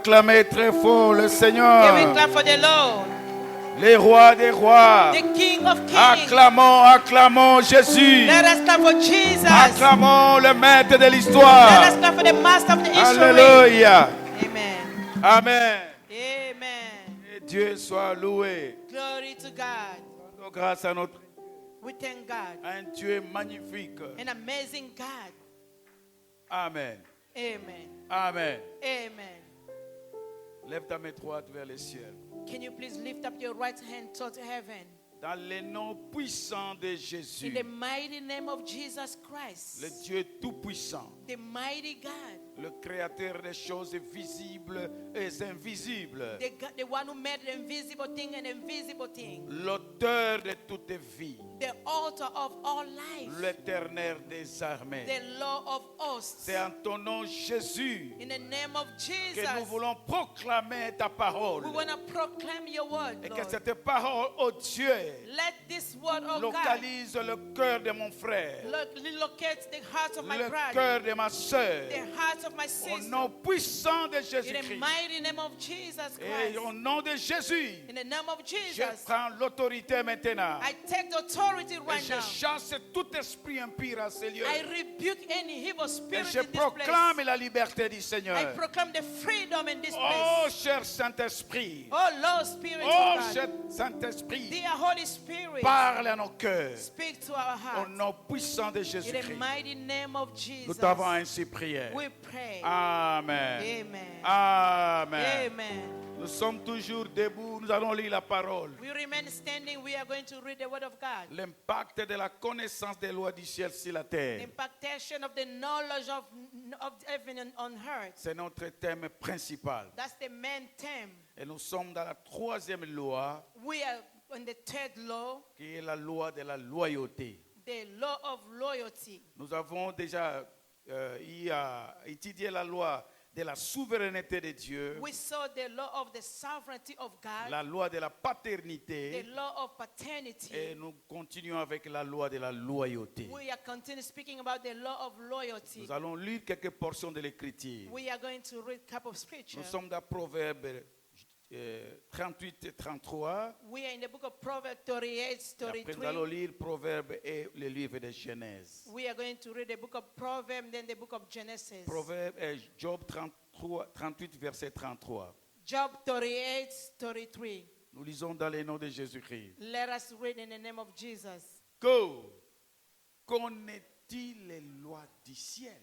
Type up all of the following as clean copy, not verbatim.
Acclamez très fort le Can we Seigneur, clap for the Lord, les rois des rois. the King of Kings? Acclamons, acclamons Jésus. Let us clap for Jesus. Acclamons le maître de Let l'histoire. us clap for the Master of the history. Alléluia. Amen. Amen. Amen. Et Dieu soit loué. Glory to God. Rendons grâce à notre We thank God. un Dieu magnifique. An amazing God. Amen. Amen. Amen. Amen. Lève ta main droite vers le ciel. Can you please lift up your right hand toward heaven? Dans le nom puissant de In Jésus, the mighty name of Jesus Christ, le Dieu tout-puissant, the mighty God, le créateur des choses visibles et invisibles, the one who made the invisible thing and invisible thing, l'auteur de toute vie, the author of all life, l'éternel des armées. the Lord of hosts. C'est en ton nom, Jésus, In the name of que nous Jesus, voulons proclamer ta parole. we want to proclaim your word, Et que Lord. cette parole, oh Dieu, Let this word of God localise le cœur de mon frère, locate the heart of my le brother, cœur de ma soeur, the heart of my au sister. nom puissant de In the Jésus-Christ. mighty name of Jesus Et Christ. au nom de Jésus, In the name of je Jesus, prends l'autorité maintenant. I take the authority Et right je now. chasse tout esprit impur à ce lieu. I rebuke any evil Et spirit je in this proclame place. la liberté du I Seigneur. proclaim the freedom in this Oh, place. cher Saint-Esprit. Oh Lord, Spirit Oh, of God. cher Saint-Esprit. Dear Holy Spirit, Parle à nos cœurs. speak to our Au hearts. nom puissant de In the Jésus-Christ. mighty name of Nous Jesus, t'avons ainsi prié. we pray. Amen. Amen. Amen. Amen. Nous sommes toujours debout. Nous allons lire la parole. We remain standing. We are going to read the word of God. L'impact de la connaissance des lois du ciel sur la The terre. impactation of the knowledge of heaven and on earth. C'est notre thème principal. That's the main theme. Et nous sommes dans la troisième loi, We are on the third law, qui est la loi de la loyauté. the law of loyalty. Nous avons déjà étudié la loi de la souveraineté de Dieu, We saw the law of the sovereignty of God, la loi de la the paternité, law of paternity. et nous continuons avec la loi de la loyauté. We are continuing speaking about the law of loyalty. Nous allons lire quelques portions de l'Écriture. We are going to read a couple of scriptures. Nous sommes dans Proverbes 38 et 33. We are in the book of Proverbs 38, Et après, nous 33. allons lire Proverbes et le livre de Genèse. We are going to read the book of Proverbs, then the book of Genesis. Proverbes Job 38, verset 33. Job 38, 33. Nous lisons dans le nom de Jésus-Christ. Let us read in the name of Jesus. Connaît-il les lois du ciel?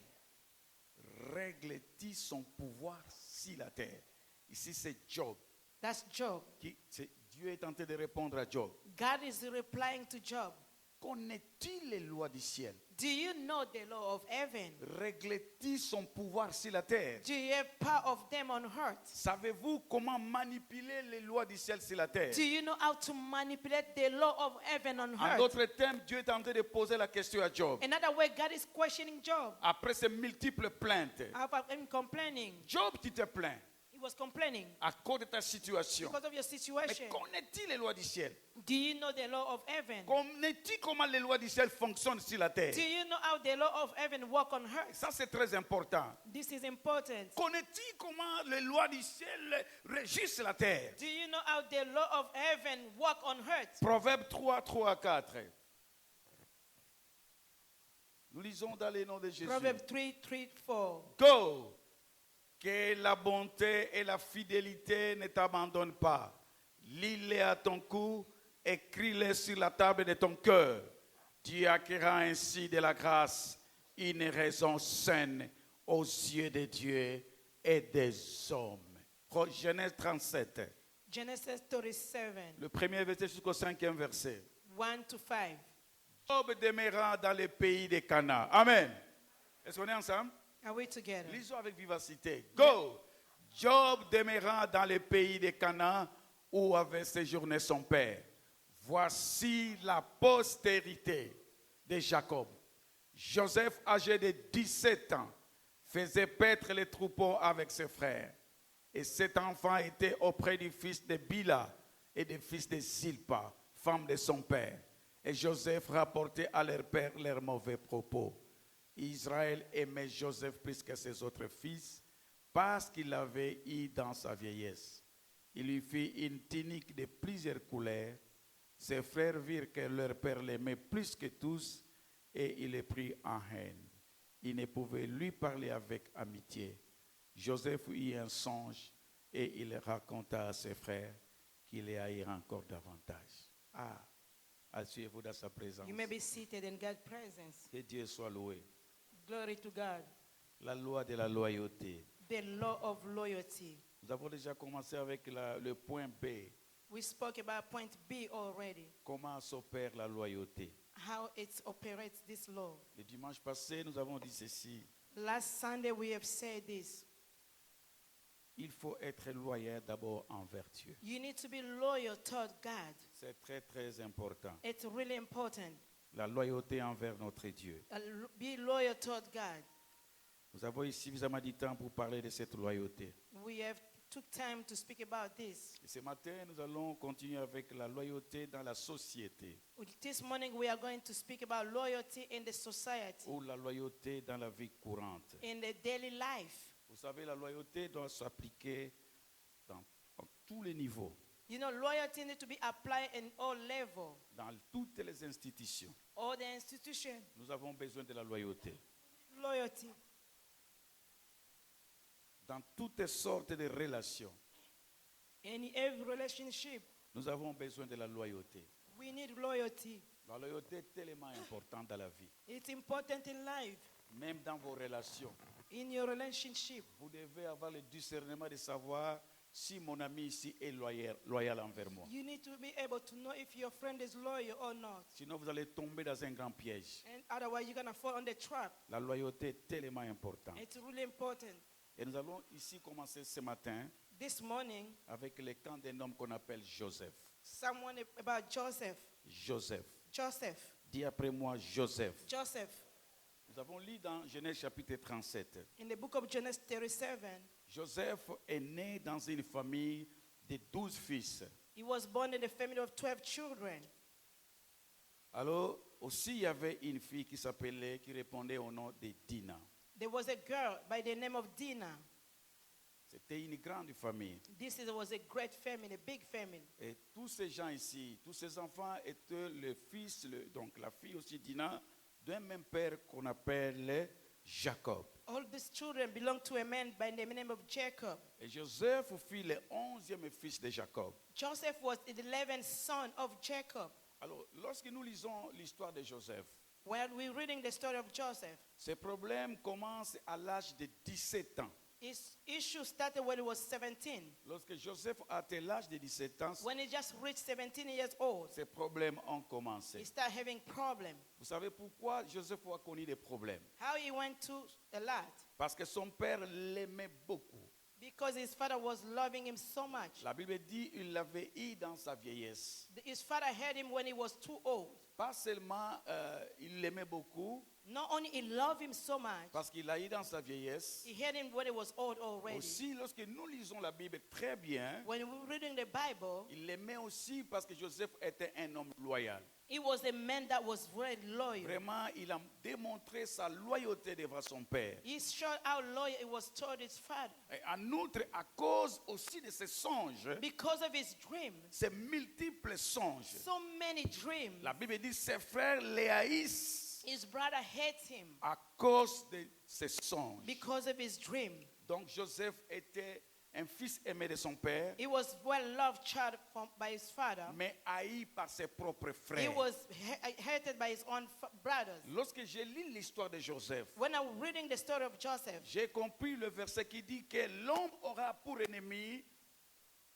Règle-t-il son pouvoir sur la terre? Ici, c'est Job. That's Job. Dieu est en train de répondre à Job. God is replying to Job. Connaît-il les lois du ciel? Do you know the law of heaven? Règle-t-il son pouvoir sur la terre? Do you have part of them on earth? Savez-vous comment manipuler les lois du ciel sur la terre? Do you know how to manipulate the law of heaven on En earth? d'autres termes, Dieu est en train de poser la question à Job. Another way, God is questioning Job. Après ces multiples plaintes, About him complaining. Job, tu te plains He was complaining à cause de ta situation. because of your Mais situation. connaît-il les lois du ciel? Do you know the law of heaven? Connaît-il comment les lois du ciel fonctionnent sur la terre? Do you know how the law of heaven work on earth? Ça, c'est très important. This is important. Connaît-il comment les lois du ciel régissent la terre? Do you know how the law of heaven work on earth? Proverbe 3, 3 à 4. Nous lisons dans le nom de Jésus. Proverbs 3, 3, 4. Go! Que la bonté et la fidélité ne t'abandonnent pas. Lis-les à ton cou, écris-les sur la table de ton cœur. Tu acquerras ainsi de la grâce, une raison saine aux yeux de Dieu et des hommes. Genèse 37, Genesis 37, le premier verset jusqu'au cinquième verset. 1 to 5. Job demeura dans le pays de Canaan. Amen. Est-ce qu'on est ensemble? Are we together? Lisons avec vivacité. Go! Job demeura dans le pays de Canaan où avait séjourné son père. Voici la postérité de Jacob. Joseph, âgé de 17 ans, faisait paître les troupeaux avec ses frères. Et cet enfant était auprès du fils de Bila et du fils de Zilpa, femme de son père. Et Joseph rapportait à leur père leurs mauvais propos. Israël aimait Joseph plus que ses autres fils parce qu'il l'avait eu dans sa vieillesse. Il lui fit une tunique de plusieurs couleurs. Ses frères virent que leur père l'aimait plus que tous et il les prit en haine. Il ne pouvait lui parler avec amitié. Joseph eut un songe et il raconta à ses frères qu'il les haïra encore davantage. Ah, asseyez-vous dans sa présence. You may be seated in God's presence. Que Dieu soit loué. Glory to God. La loi de la loyauté. The law of loyalty. Nous avons déjà commencé avec le point B. We spoke about point B already. Comment s'opère la loyauté? How it operates, this law. Le dimanche passé, nous avons dit ceci. Last Sunday we have said this. Il faut être loyal d'abord envers Dieu. You need to be loyal toward God. C'est très très important. It's really important. La loyauté envers notre Dieu. Be loyal toward God. Nous avons ici suffisamment de temps pour parler de cette loyauté. We have took time to speak about this. Et ce matin, nous allons continuer avec la loyauté dans la société This morning we are going to speak about loyalty in the society, ou la loyauté dans la vie courante. in the daily life. Vous savez, la loyauté doit s'appliquer dans tous les niveaux, You know, loyalty needs to be applied in all levels, dans toutes les institutions. all the institutions. Nous avons besoin de la loyauté. Loyalty. Dans toutes sortes de relations, In every relationship, nous avons besoin de la loyauté. we need loyalty. La loyauté est tellement importante dans la vie. It's important in life, Même dans vos relations, in your relationship. vous devez avoir le discernement de savoir si mon ami ici est loyal envers moi. You need to be able to know if your friend is loyal or not. Sinon, vous allez tomber dans un grand piège. And otherwise, you're going to fall on the trap. La loyauté est tellement importante. It's really important. Et nous allons ici commencer ce matin This morning, avec le camp d'un homme qu'on appelle Joseph. someone about Joseph. Joseph. Joseph. Dis après moi Joseph. Joseph. Nous avons lu dans Genèse chapitre 37. In the book of Genesis 37, Joseph est né dans une famille de 12 fils. he was born in a family of 12 children. Alors, aussi, il y avait une fille qui répondait au nom de Dina. There was a girl by the name of Dinah. C'était une grande famille. Was a great family, a big family. Et tous ces gens ici, tous ces enfants étaient le fils, donc la fille aussi Dina, d'un même père qu'on appelle Jacob. All these children belong to a man by the name of Jacob. Et Joseph fut le 11e fils de Jacob. Joseph was the 11th son of Jacob. Alors, lorsque nous lisons l'histoire de Joseph, While we're reading the story of Joseph, ce problème commence à l'âge de 17 ans. his issue started when he was 17. Lorsque Joseph a atteint l'âge de 17 ans, When he just reached 17 years old, ces problèmes ont he commencé. started having problems. Vous savez pourquoi Joseph a connu des problèmes? How he went to a lot? Parce que son père l'aimait beaucoup. Because his father was loving him so much. La Bible dit qu'il l'avait eu dans sa vieillesse. His father had him when he was too old. Pas seulement il l'aimait beaucoup, Not only he loved him so much, parce qu'il l'a eu dans sa vieillesse. he had him when he was old already. Aussi, lorsque nous lisons la Bible très bien, When we're reading the Bible, il l'aimait aussi parce que Joseph était un homme loyal. he was a man that was very loyal. Vraiment, il a démontré sa loyauté devant son père. He showed how loyal he was toward his father. Et en outre, à cause aussi de ses songes, Because of his dreams, ses multiples songes, so many dreams, la Bible dit ses frères le haïssent his brother hates him à cause de ses songes. because of his dream. Donc Joseph était un fils aimé de son père, He was well-loved child by his father. mais haï par ses propres He frères. was hated by his own brothers. Lorsque je lis l'histoire de Joseph, When I'm reading the story of Joseph, j'ai compris le verset qui dit que l'homme aura pour ennemi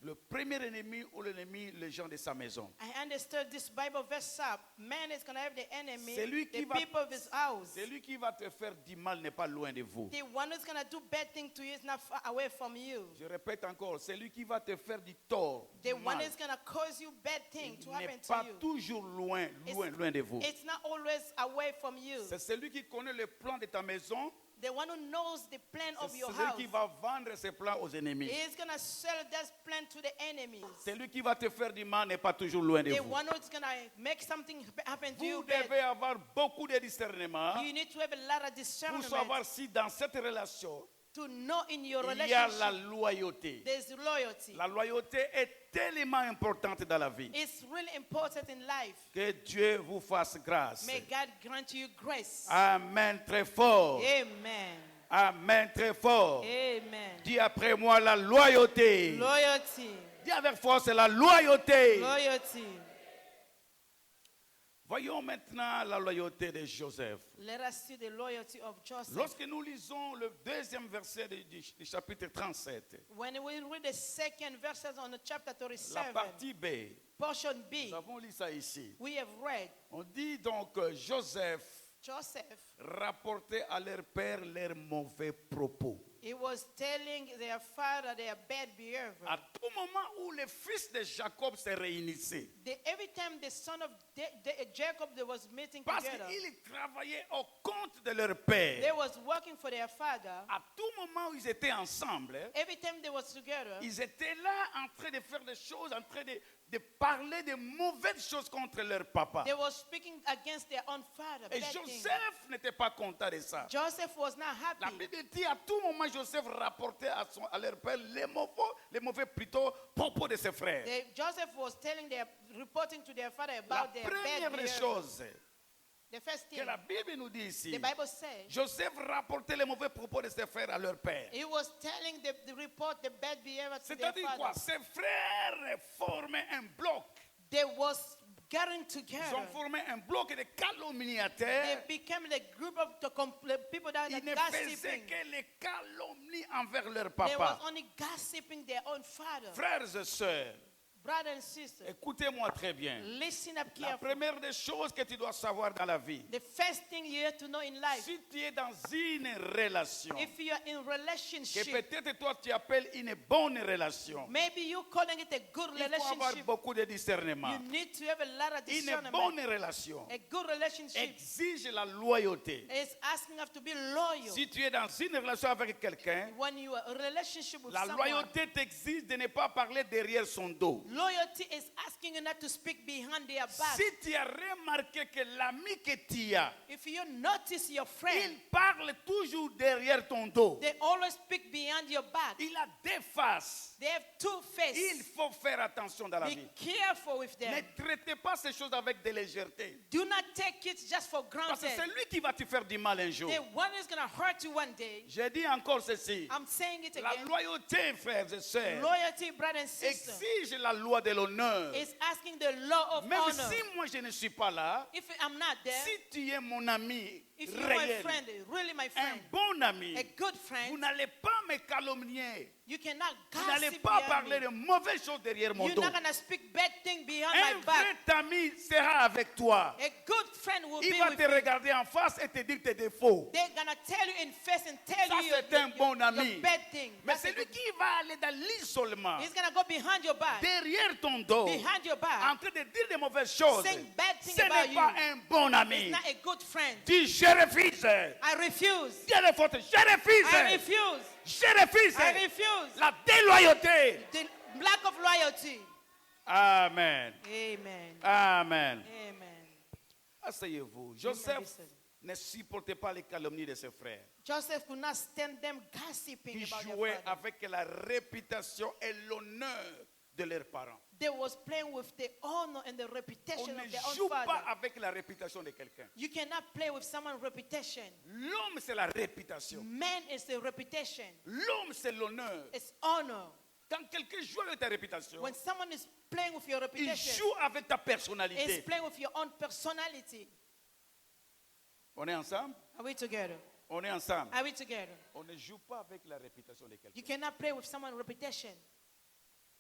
le premier ennemi ou l'ennemi, les gens de sa maison. I understood this Bible verse up. Man is going to have the enemy, Celui the qui va- people of his house. Celui qui va te faire du mal n'est pas loin de vous. The one who's going to do bad things to you is not far away from you. Je répète encore, celui qui va te faire du tort, The du one mal, who's going to cause you bad things to happen n'est to pas you. toujours loin de vous. It's not always away from you. C'est celui qui connaît le plan de ta maison, The one who knows the plan c'est of your celui house qui va vendre ses plans aux ennemis. is going to sell that plan to the enemies. Celui qui va te faire du mal n'est pas toujours loin de The vous. one who's going to make something happen to Vous you bad. devez avoir beaucoup de discernement You need to have a lot of pour discernment savoir si dans cette relation, to know in your il y a la relationship, loyauté. there's loyalty. La loyauté est tellement importante dans la vie. It's really important in life. Que Dieu vous fasse grâce. May God grant you grace. Amen, très fort. Amen. Amen, très fort. Amen. Dis après moi la loyauté. Loyalty. Dis avec force la loyauté. Loyalty. Voyons maintenant la loyauté de Joseph. Let us see the loyalty of Joseph. Lorsque nous lisons le deuxième verset du chapitre 37, When we read the second verses on the chapter la 37, partie B, portion B, nous avons lu ça ici. we have read On dit donc que Joseph Joseph, rapportait à leur père leurs mauvais propos. he was telling their father their bad behavior. À tout moment où les fils de Jacob se réunissaient, Every time the son of Jacob they was meeting parce together, qu'ils travaillaient au compte de leur père, they was working for their father. à tout moment où ils étaient ensemble, Every time they was together, ils étaient là en train de faire des choses, en train de parler de mauvaises choses contre leur papa. they was speaking against their own father. Et bad things. Joseph n'était pas content de ça. Joseph was not La happy. Bible dit à tout moment, Joseph rapportait à leur père les mauvais plutôt propos de ses frères. Joseph was reporting to their father La about their bad première des behavior. choses The first que thing la Bible nous dit ici, the Bible says, Joseph rapportait les mauvais propos de ses frères à leur père. he was telling the report the bad behavior to their C'est-à-dire quoi? father. Ses frères formaient un bloc. They was getting Ils together. ont formé un bloc de They calomniateurs. became the group of people that Ils are ne faisaient gossiping. que les calomnies envers leur They was papa. only gossiping their own father. Frères et sœurs, Brother and sister, écoutez-moi très bien. listen up La carefully. première des choses que tu dois savoir dans la vie, The first thing you have to know in life, si tu es dans une relation, if you are in que relationship, peut-être toi tu appelles une bonne relation, maybe you calling it a good il faut avoir relationship. beaucoup de discernement. You need to have a lot of Une discernment. bonne relation A good relationship exige la loyauté. is asking us to be loyal. Si tu es dans une relation avec quelqu'un, When you are in a relationship with la someone, loyauté t'exige de ne pas parler derrière son dos. loyalty is asking you not to speak behind their back. Si tu as remarqué que l'ami que tu as, If you notice your il friend, parle toujours derrière ton dos. they always speak behind your back. Il a deux faces. They have two Il faces. faut faire attention dans la Be vie. careful with them. Ne traitez pas ces choses avec de légèreté. Do not take it just for Parce que granted. c'est lui qui va te faire du mal un jour. The one is going to hurt you one day. J'ai dit encore ceci. I'm saying it La again. loyauté, frères et sœurs, Loyalty, brother and sister, exige la loi de l'honneur. is asking the law of Même honor. si moi je ne suis pas là, If I'm not there, si tu es mon ami if you're my réel, friend, really my un friend, bon ami, a good vous friend, n'allez pas me calomnier. you cannot Vous n'allez gossip pas behind parler me. de mauvaises choses derrière mon You're dos. not going to speak bad things behind Un my back. vrai ami sera avec toi. A good friend will Il be va with te you. regarder en face et te dire tes défauts. They're going to tell you in face and tell Ça, you c'est your, un bon your ami. bad thing. Mais That's a celui good- qui va aller dans l'isolement, He's going to go behind your back, derrière ton dos, behind your en back, train de dire des mauvaises choses, saying bad things ce about n'est pas you. un bon It's ami. not a good friend. Dis, je refuse. I refuse. Dis les fautes, je refuse. I refuse. Je refuse. I refuse. La déloyauté. The lack of loyalty. Amen. Amen. Amen. Amen. Asseyez-vous. Amen. Joseph ne supportait pas les calomnies de ses frères, Joseph could not stand them gossiping qui about their jouaient father. avec la réputation et l'honneur de leurs parents. They was playing with the honor and the On reputation ne of their own joue pas father. avec la réputation de quelqu'un. You cannot play with someone's reputation. L'homme, c'est la réputation. Man is the reputation. L'homme, c'est l'honneur. It's honor. Quand quelqu'un joue avec ta réputation, When someone is playing with your il reputation, joue avec ta it's personnalité. playing with your own personality. On est ensemble? Are we together? On est ensemble. Are we together? On ne joue pas avec la réputation de quelqu'un. You Il ne cannot play with someone's reputation.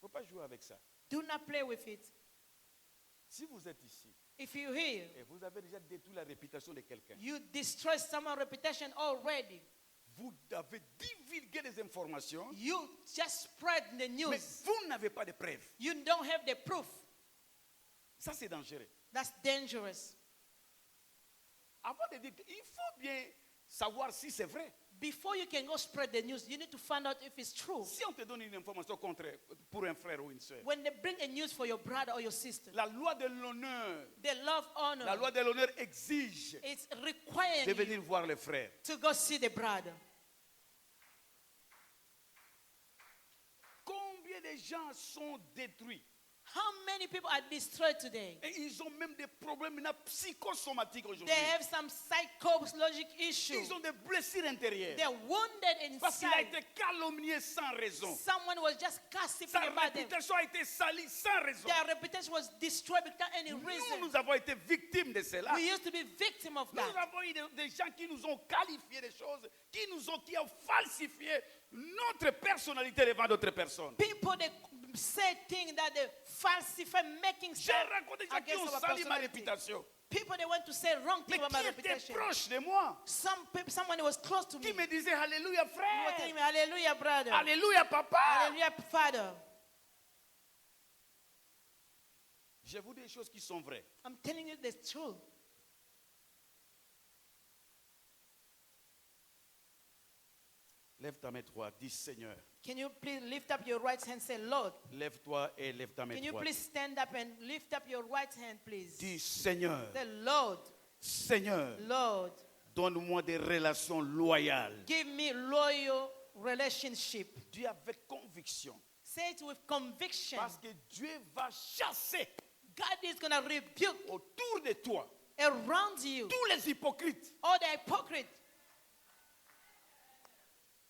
faut pas jouer avec ça. Do not play with it. Si vous êtes ici If you're here, et vous avez déjà détruit la réputation de quelqu'un, you destroy someone's reputation already. vous avez divulgué des informations, You just spread the mais news. vous n'avez pas de preuves. You don't have the proof. Ça, c'est dangereux. That's dangerous. Avant de dire, il faut bien savoir si c'est vrai. Before you can go spread the news, you need to find out if it's true. Si on te donne une information contraire pour un frère ou une soeur, When they bring a news for your brother or your sister, la loi de l'honneur, they love honor. la loi de l'honneur exige It's requiring de you venir voir le frère. to go see the brother. de gens sont détruits? How many people are destroyed today? Et ils ont même des problèmes maintenant psychosomatiques aujourd'hui. They have some psychological issues. Ils ont des blessures intérieures. They're wounded Parce qu'il a inside. été calomnié sans raison. Someone was just gossiping Sa about them. réputation a été salie sans raison. Their reputation was destroyed without any reason. Nous avons été victimes de cela. We used to be victim of Nous that. avons eu des gens qui nous ont qualifié des choses, qui ont falsifié notre personnalité devant d'autres personnes. People they say things that they falsify, making J'ai stuff rencontré des gens qui against ont our sali ma personality. réputation. People they want to say wrong Mais things about my qui était reputation. proche de moi, Some people, someone who was close to me, qui me disait Alléluia who were telling frère, me, "Hallelujah, brother. Alléluia papa. Hallelujah, father." Je vous dis des choses qui sont vraies. I'm telling you the truth. Lève ta main droite, dis Seigneur. Can you please lift up your right hand and say, Lord? Lève-toi et lève ta main Can you droite. please stand up and lift up your right hand, please? Dis Seigneur, Say, Lord, Seigneur, Lord, donne-moi des relations loyales. give me loyal relationship. Dis avec conviction. Say it with conviction. Parce que Dieu va chasser God is going to rebuke autour de toi around you tous les hypocrites. all the hypocrite.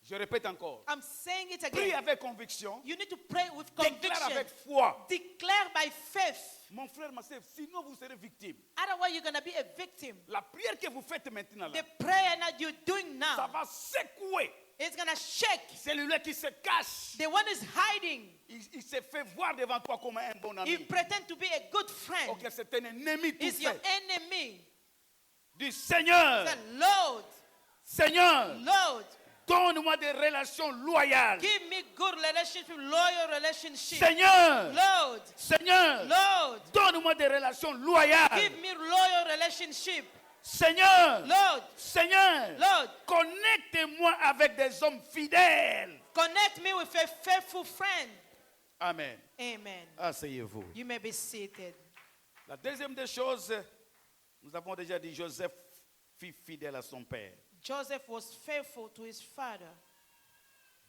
Je répète encore. I'm saying it Prie again. avec conviction. You need to pray with Déclare conviction. avec foi. Declare by faith. Mon frère, ma soeur, sinon vous serez victime. Otherwise, you're going to be a victim. La prière que vous faites maintenant, là, The prayer that you're doing ça now, va secouer it's going to shake. celui-là qui se cache. The one is hiding. Il se fait voir devant toi comme un bon He ami. pretends to be a good friend. Ok, c'est un ennemi tout He's your fait. enemy. Du Seigneur, Say, Lord, Seigneur, Lord, donne-moi des relations loyales. give me good relationship, loyal relationship. Seigneur, Lord, Seigneur, Lord, donne-moi des relations loyales. give me loyal relationship. Seigneur, Lord, Seigneur, Lord, connecte-moi avec des hommes fidèles. connect me with a faithful friend. Amen. Amen. Asseyez-vous. You may be seated. La deuxième des choses, nous avons déjà dit, Joseph fut fidèle à son père. Joseph was faithful to his father.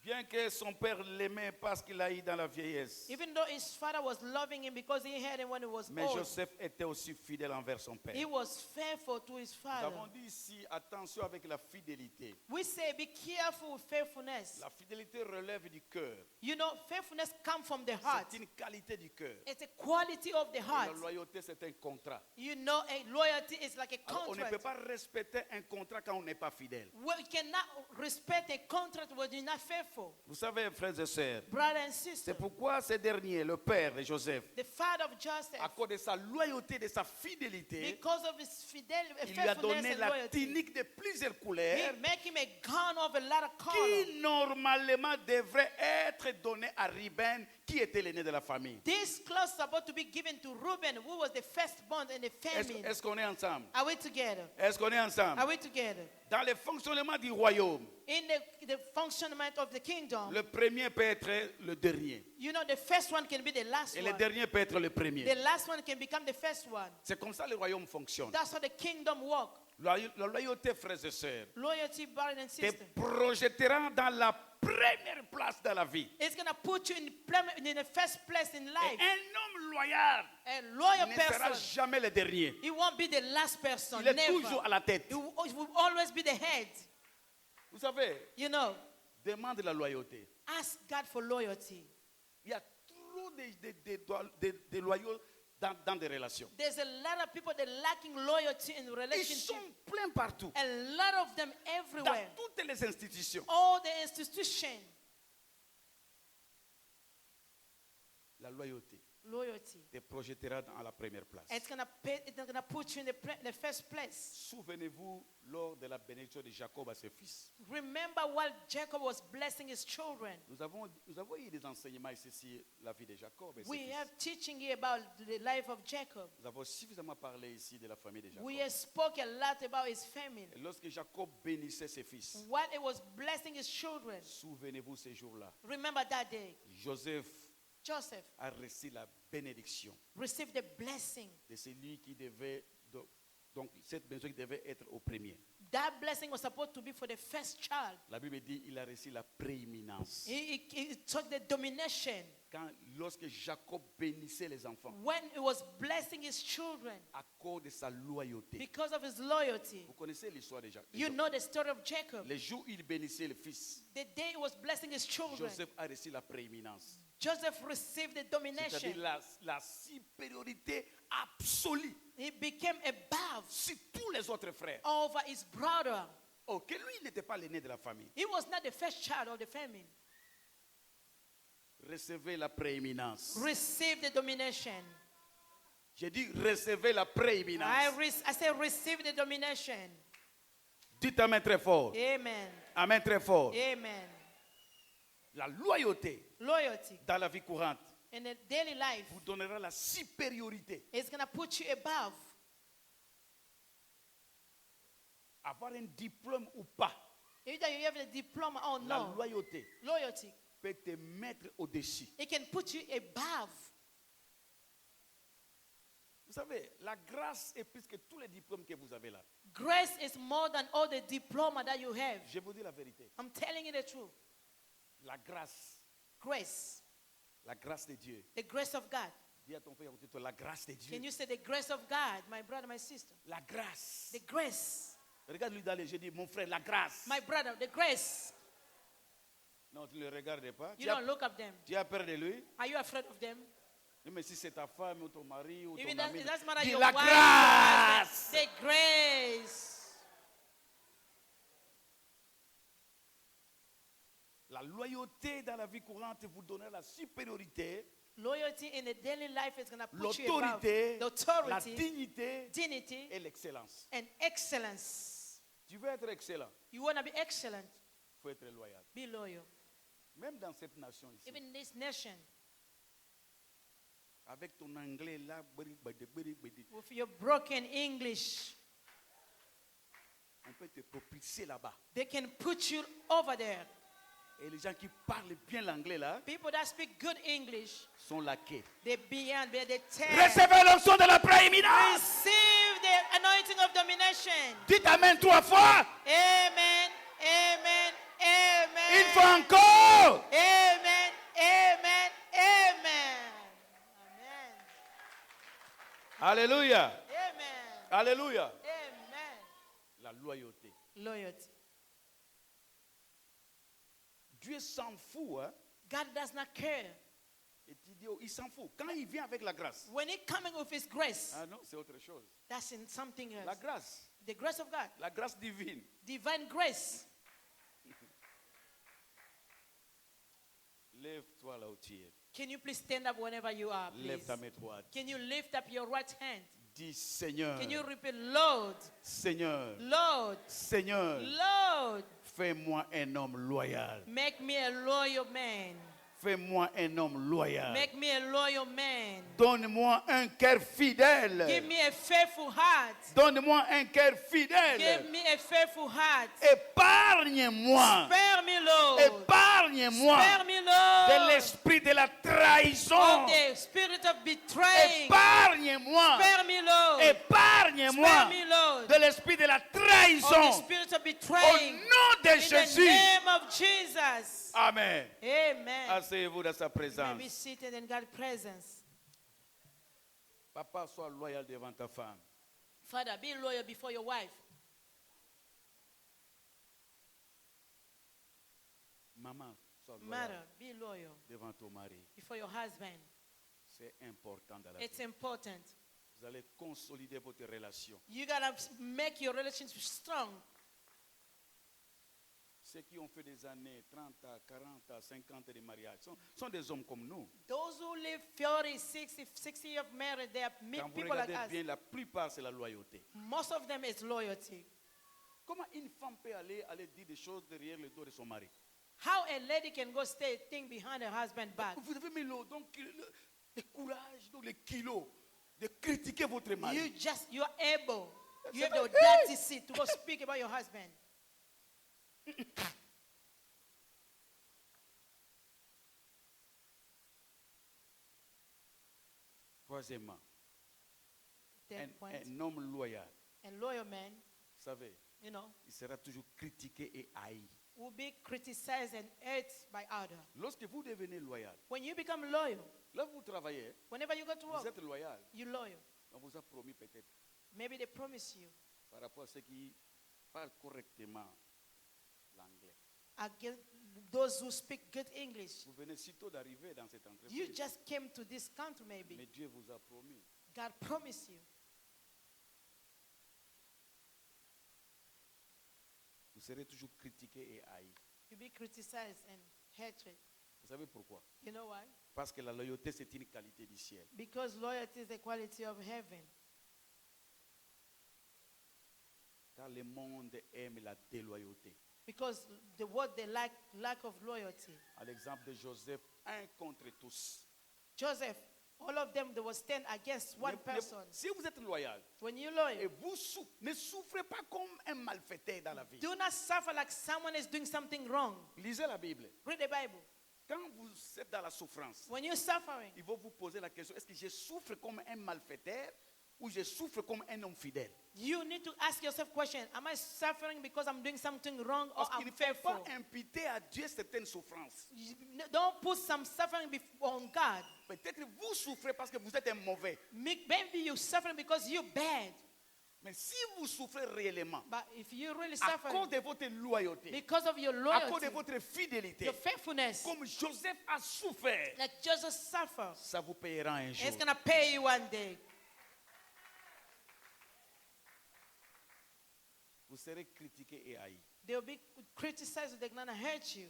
Bien que son père l'aimait parce qu'il l'a eu dans la vieillesse. Even though his father was loving him because he had him when he was Mais old, Joseph était aussi fidèle envers son père. he was faithful to his Nous father. avons dit ici, attention avec la fidélité. We say be careful with faithfulness. La fidélité relève du cœur. You know, faithfulness comes from the heart. C'est une qualité du cœur. It's a quality of the Et heart. la loyauté, c'est un contrat. You know, a loyalty is like a Alors, on ne peut contract. pas respecter un contrat quand on n'est pas fidèle. We cannot respect a contract when you're not faithful. Vous savez, frères et sœurs, Brother and c'est sister, pourquoi ce dernier, le père de Joseph, the father of Joseph, à cause de sa loyauté, de sa fidélité, because of his fidelity, il lui a faithfulness donné and la loyalty, tunique de plusieurs he couleurs make him a gown of a lot of color. qui normalement devrait être donnée à Ruben, qui était l'aîné de la famille. This clothes are supposed to be given to Reuben, who was the firstborn in the family. Est-ce qu'on est ensemble? Are we together? Est-ce qu'on est ensemble? Are we together? Dans le fonctionnement du royaume, In the functionment of the kingdom, le premier peut être le dernier. you know, the first one can be the last Et le one. dernier peut être le premier. The last one can become the first one. C'est comme ça que le royaume fonctionne. That's how the kingdom work. La loyauté, frères et sœurs, Loyalty, brother and te sister. projettera dans la première place de la vie. It's going to put you in the first place in Et life. un homme loyal A loyal ne sera person, jamais le dernier. he won't be the last person. Il est Never. toujours à la tête. He will always be the head. Vous savez, You know, demande la loyauté. ask God for loyalty. Il y a trop de loyaux dans des relations. There's a lot of people that lacking loyalty in Ils relationship. sont pleins partout. A lot of them Dans everywhere. toutes les institutions. All the institutions. La loyauté Loyalty. te projettera dans la première place. It's gonna put you in the first place. Souvenez-vous lors de la bénédiction de Jacob à ses fils. Remember while Jacob was blessing his children. Nous avons eu des enseignements ici sur la vie de Jacob et ses We fils. have teaching here about the life of Jacob. Nous avons suffisamment parlé ici de la famille de Jacob. We have spoke a lot about his family. Et lorsque Jacob bénissait ses fils, While he was blessing his children. souvenez-vous ces jours-là, Remember that day. Joseph Joseph a reçu la bénédiction received the blessing. de celui qui devait, donc cette bénédiction qui devait être au premier. That blessing was supposed to be for the first child. La Bible dit il a reçu la prééminence. He took the domination. Lorsque Jacob bénissait les enfants, when he was blessing his children à cause de sa loyauté. because of his loyalty. Vous connaissez l'histoire de Jacob. You know the story of Jacob. Les jours où il bénissait le fils, The day he was blessing his children, Joseph a reçu la prééminence. Joseph received the domination. C'est-à-dire la supériorité absolue He became above sur tous les autres frères. over his brother. Ok, lui, il n'était pas l'aîné de la famille. He was not the first child of the family. Recevez la prééminence. Receive the domination. J'ai dit recevez la prééminence. I say receive the domination. Dites amen très fort. Amen. Amen très fort. Amen. La loyauté Loyalty dans la vie courante in the daily life vous donnera la supériorité. is going to put you above. Avoir un diplôme ou pas, Either you have a diploma or la no. loyauté Loyalty. peut te mettre au-dessus. It can put you above. Vous savez, la grâce est plus que tous les diplômes que vous avez là. Grace is more than all the diploma that you have. Je vous dis la vérité. I'm telling you the truth. La grâce de Dieu. The grace of God. Dis à ton frère, la grâce de Dieu. Can you say the grace of God, my brother, my sister? La grâce. The grace. Regarde-lui dans les yeux, dis, mon frère, la grâce. My brother, the grace. Non, tu ne le regardes pas. You don't look at them. Tu as peur de lui. Are you afraid of them? Même si c'est ta femme ou ton mari ou Even ton ami. it doesn't matter Dis your la wife, grâce. the grace. La loyauté dans la vie courante vous donnera la supériorité, Loyalty in the daily life is going to put you above. l'autorité, The la authority, dignité dignity, et l'excellence. and excellence. Tu veux être excellent, You want to be excellent, il faut être loyal. be loyal. Même dans cette nation ici, Even in this nation, avec ton anglais là, with your broken English, on peut te propulser là-bas. they can put you over there. Et les gens qui parlent bien l'anglais là People that speak good English, sont laqués. they beyond, they tear. Recevez l'onction de la prééminence. Receive the anointing of domination. Dites amen 3 fois. Amen, amen, amen. Une fois encore. Amen, amen, amen. Amen. Alléluia. Amen. Alléluia. Amen. La loyauté. Loyalty. Dieu s'en fout. Hein? God does not care. Et tu dis, oh, il s'en fout. Quand il vient avec la grâce. When He coming with His grace, Ah non, c'est autre chose. that's in something La else. grâce. The grace of God. La grâce divine. Divine grace. Lève-toi là où tu es. Can you please stand up whenever you are, Lève please? ta main droite. Can you lift up your right hand? Dis, Seigneur. Can you repeat, Lord, Seigneur. Lord, Seigneur. Lord, Fais-moi un homme loyal. make me a loyal man. Fais-moi un homme loyal. Make me a loyal man. Donne-moi un cœur fidèle. Give me a faithful heart. Donne-moi un cœur Give fidèle. me a faithful heart. Épargne-moi. Spare me, Lord. Épargne-moi Spare me, de Lord. l'esprit de la trahison. Of the spirit of betraying. Épargne-moi. Spare me, Lord. Épargne-moi Spare me, Lord. de l'esprit de la Of the trahison. spirit of Au betraying. nom de In the Jésus. name of Jesus. Amen. Amen. Asseyez-vous dans sa You may be présence. seated in God's presence. Papa, sois loyal devant ta femme. Father, be loyal before your wife. Maman, sois loyal Mother, be loyal devant ton mari. before your husband. C'est important dans la vie. It's important. Vous allez consolider votre relation. You gotta make your relationship strong. Ceux qui ont fait des années, 30, 40, 50 de mariage, sont des hommes comme nous. Those who live 40, 60 years of marriage, they are Quand vous people like regardez us. bien, la plupart, c'est la loyauté. Most of them is loyalty. Comment une femme peut aller dire des choses derrière le dos de son mari? How a lady can go stay think behind her husband's back. Vous avez mis le courage, donc le kilo de critiquer votre mari. You are able. You have the Hey! audacity to go speak about your husband. Troisièmement, Third point. un homme loyal, And loyal man, vous savez, you know, il sera toujours critiqué et haï. will be criticized and hurt by others. Lorsque vous devenez loyal, When you become loyal, là vous travaillez, whenever you go to vous work, êtes loyal. you're loyal. On vous a promis peut-être Maybe they promise you par rapport à ceux qui parlent correctement l'anglais. against those who speak good English. Vous venez sitôt d'arriver dans cette You entreprise. just came to this country, maybe. Mais Dieu vous a promis. God promised you. Vous serez toujours critiqué et haï. You'll be criticized and hatred. Vous savez pourquoi? You know why? Parce que la loyauté, c'est une qualité du ciel. Because loyalty is the quality of heaven. Car le monde aime la déloyauté. Because the word they lack of loyalty. À l'exemple de Joseph, un contre tous. Joseph, all of them, they will stand against one person. Si vous êtes loyal, When you're et loyal, vous ne souffrez pas comme un malfaiteur dans la vie. do not suffer like someone is doing something wrong. Lisez la Bible. Read the Bible. Quand vous êtes dans la souffrance, When you're suffering, il va vous poser la question, est-ce que je souffre comme un malfaiteur ou je souffre comme un homme fidèle? you need to ask yourself question, am I suffering because I'm doing something wrong or Parce qu'il I'm ne faut faithful? pas imputer à Dieu certaines souffrances. Don't put some suffering on God. Peut-être que vous souffrez parce que vous êtes un mauvais. Maybe you're suffering because you're bad. Mais si vous souffrez réellement, But if you're really à cause suffering de votre loyauté, because of your à cause de loyalty, votre fidélité, your faithfulness, comme Joseph a souffert, like Joseph suffered, ça vous payera un jour. it's going to pay you one day. Vous serez critiqué et haï. They'll be criticized, they're going to hurt you.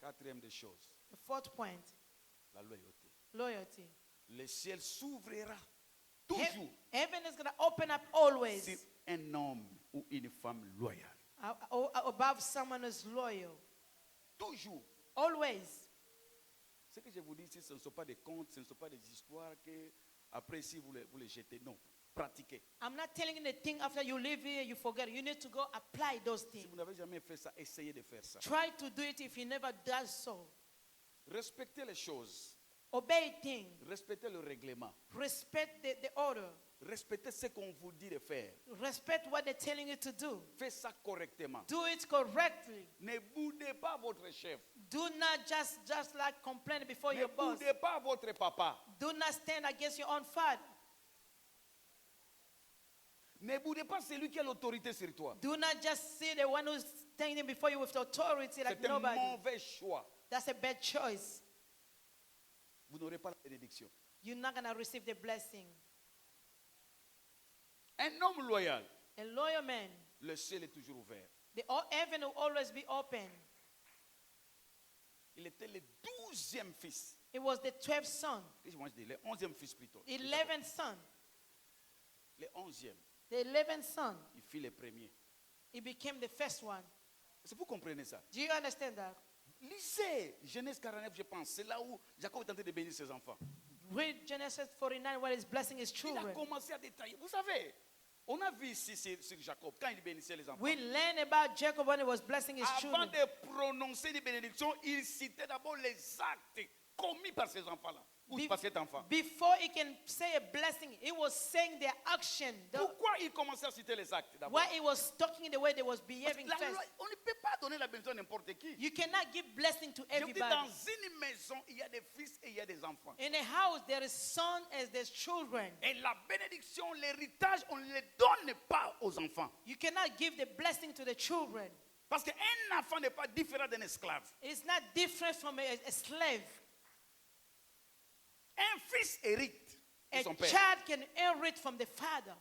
Quatrième des choses, The fourth point, la loyauté. loyalty. Le ciel s'ouvrira He- toujours Heaven is going to open up always sur un homme ou une femme loyale. Above someone who's loyal. Toujours. Always. Ce que je vous dis ici, ce ne sont pas des contes, ce ne sont pas des histoires que après si vous les jetez. Non, pratiquez. I'm not telling you the thing after you leave here, you forget. You need to go apply those Si things. vous n'avez jamais fait ça, essayez de faire ça. Try to do it if you never does so. Respectez les choses. Obey things. Respectez le règlement. Respect the order. Respectez ce qu'on vous dit de faire. Respect what they're telling you to do. Faites ça correctement. Do it correctly. Ne boudez pas votre chef. Do not just like complain before Ne your boss. boudez pas votre papa. Do not stand against your own father. Ne boudez pas celui qui a l'autorité sur toi. Do not just see the one who's standing before you with authority like C'est un nobody. mauvais choix. That's a bad choice. Vous n'aurez pas la bénédiction. You're not going to receive the blessing. Un homme loyal, A loyal man, le ciel est toujours ouvert. the heaven will always be open. Il était le 12e fils. It was the 12th son, Moi je dis le 11e fils plutôt. 11th son, Le 11e. the 11th son. Il fit le premier. He became the first one. Est-ce que vous comprenez ça? Do you understand that? Lisez Genèse 49, je pense. C'est là où Jacob est en train de bénir ses enfants. Read Genesis 49 where he's blessing his Il a children. commencé à détailler. Vous savez, on a vu ici sur Jacob, quand il bénissait les enfants. We learn about Jacob when he was blessing his Avant children. de prononcer les bénédictions, il citait d'abord les actes commis par ces enfants-là. Ou Be- par cet enfant. Before he can say a blessing, he was saying their action. Pourquoi il commençait à citer les actes d'abord? Why he was talking the way they was Parce que behaving la first. loi, on ne peut pas donner la bénédiction à n'importe qui. You cannot give blessing to Je vous dis, dans everybody. une maison, il y a des fils et il y a des enfants. In a house, there is son as there's children. Et la bénédiction, l'héritage, on ne le donne pas aux enfants. You cannot give the blessing to the children. Parce qu'un enfant n'est pas différent d'un esclave. It's not different from a slave. Un fils hérite de A son père. child can inherit from the father.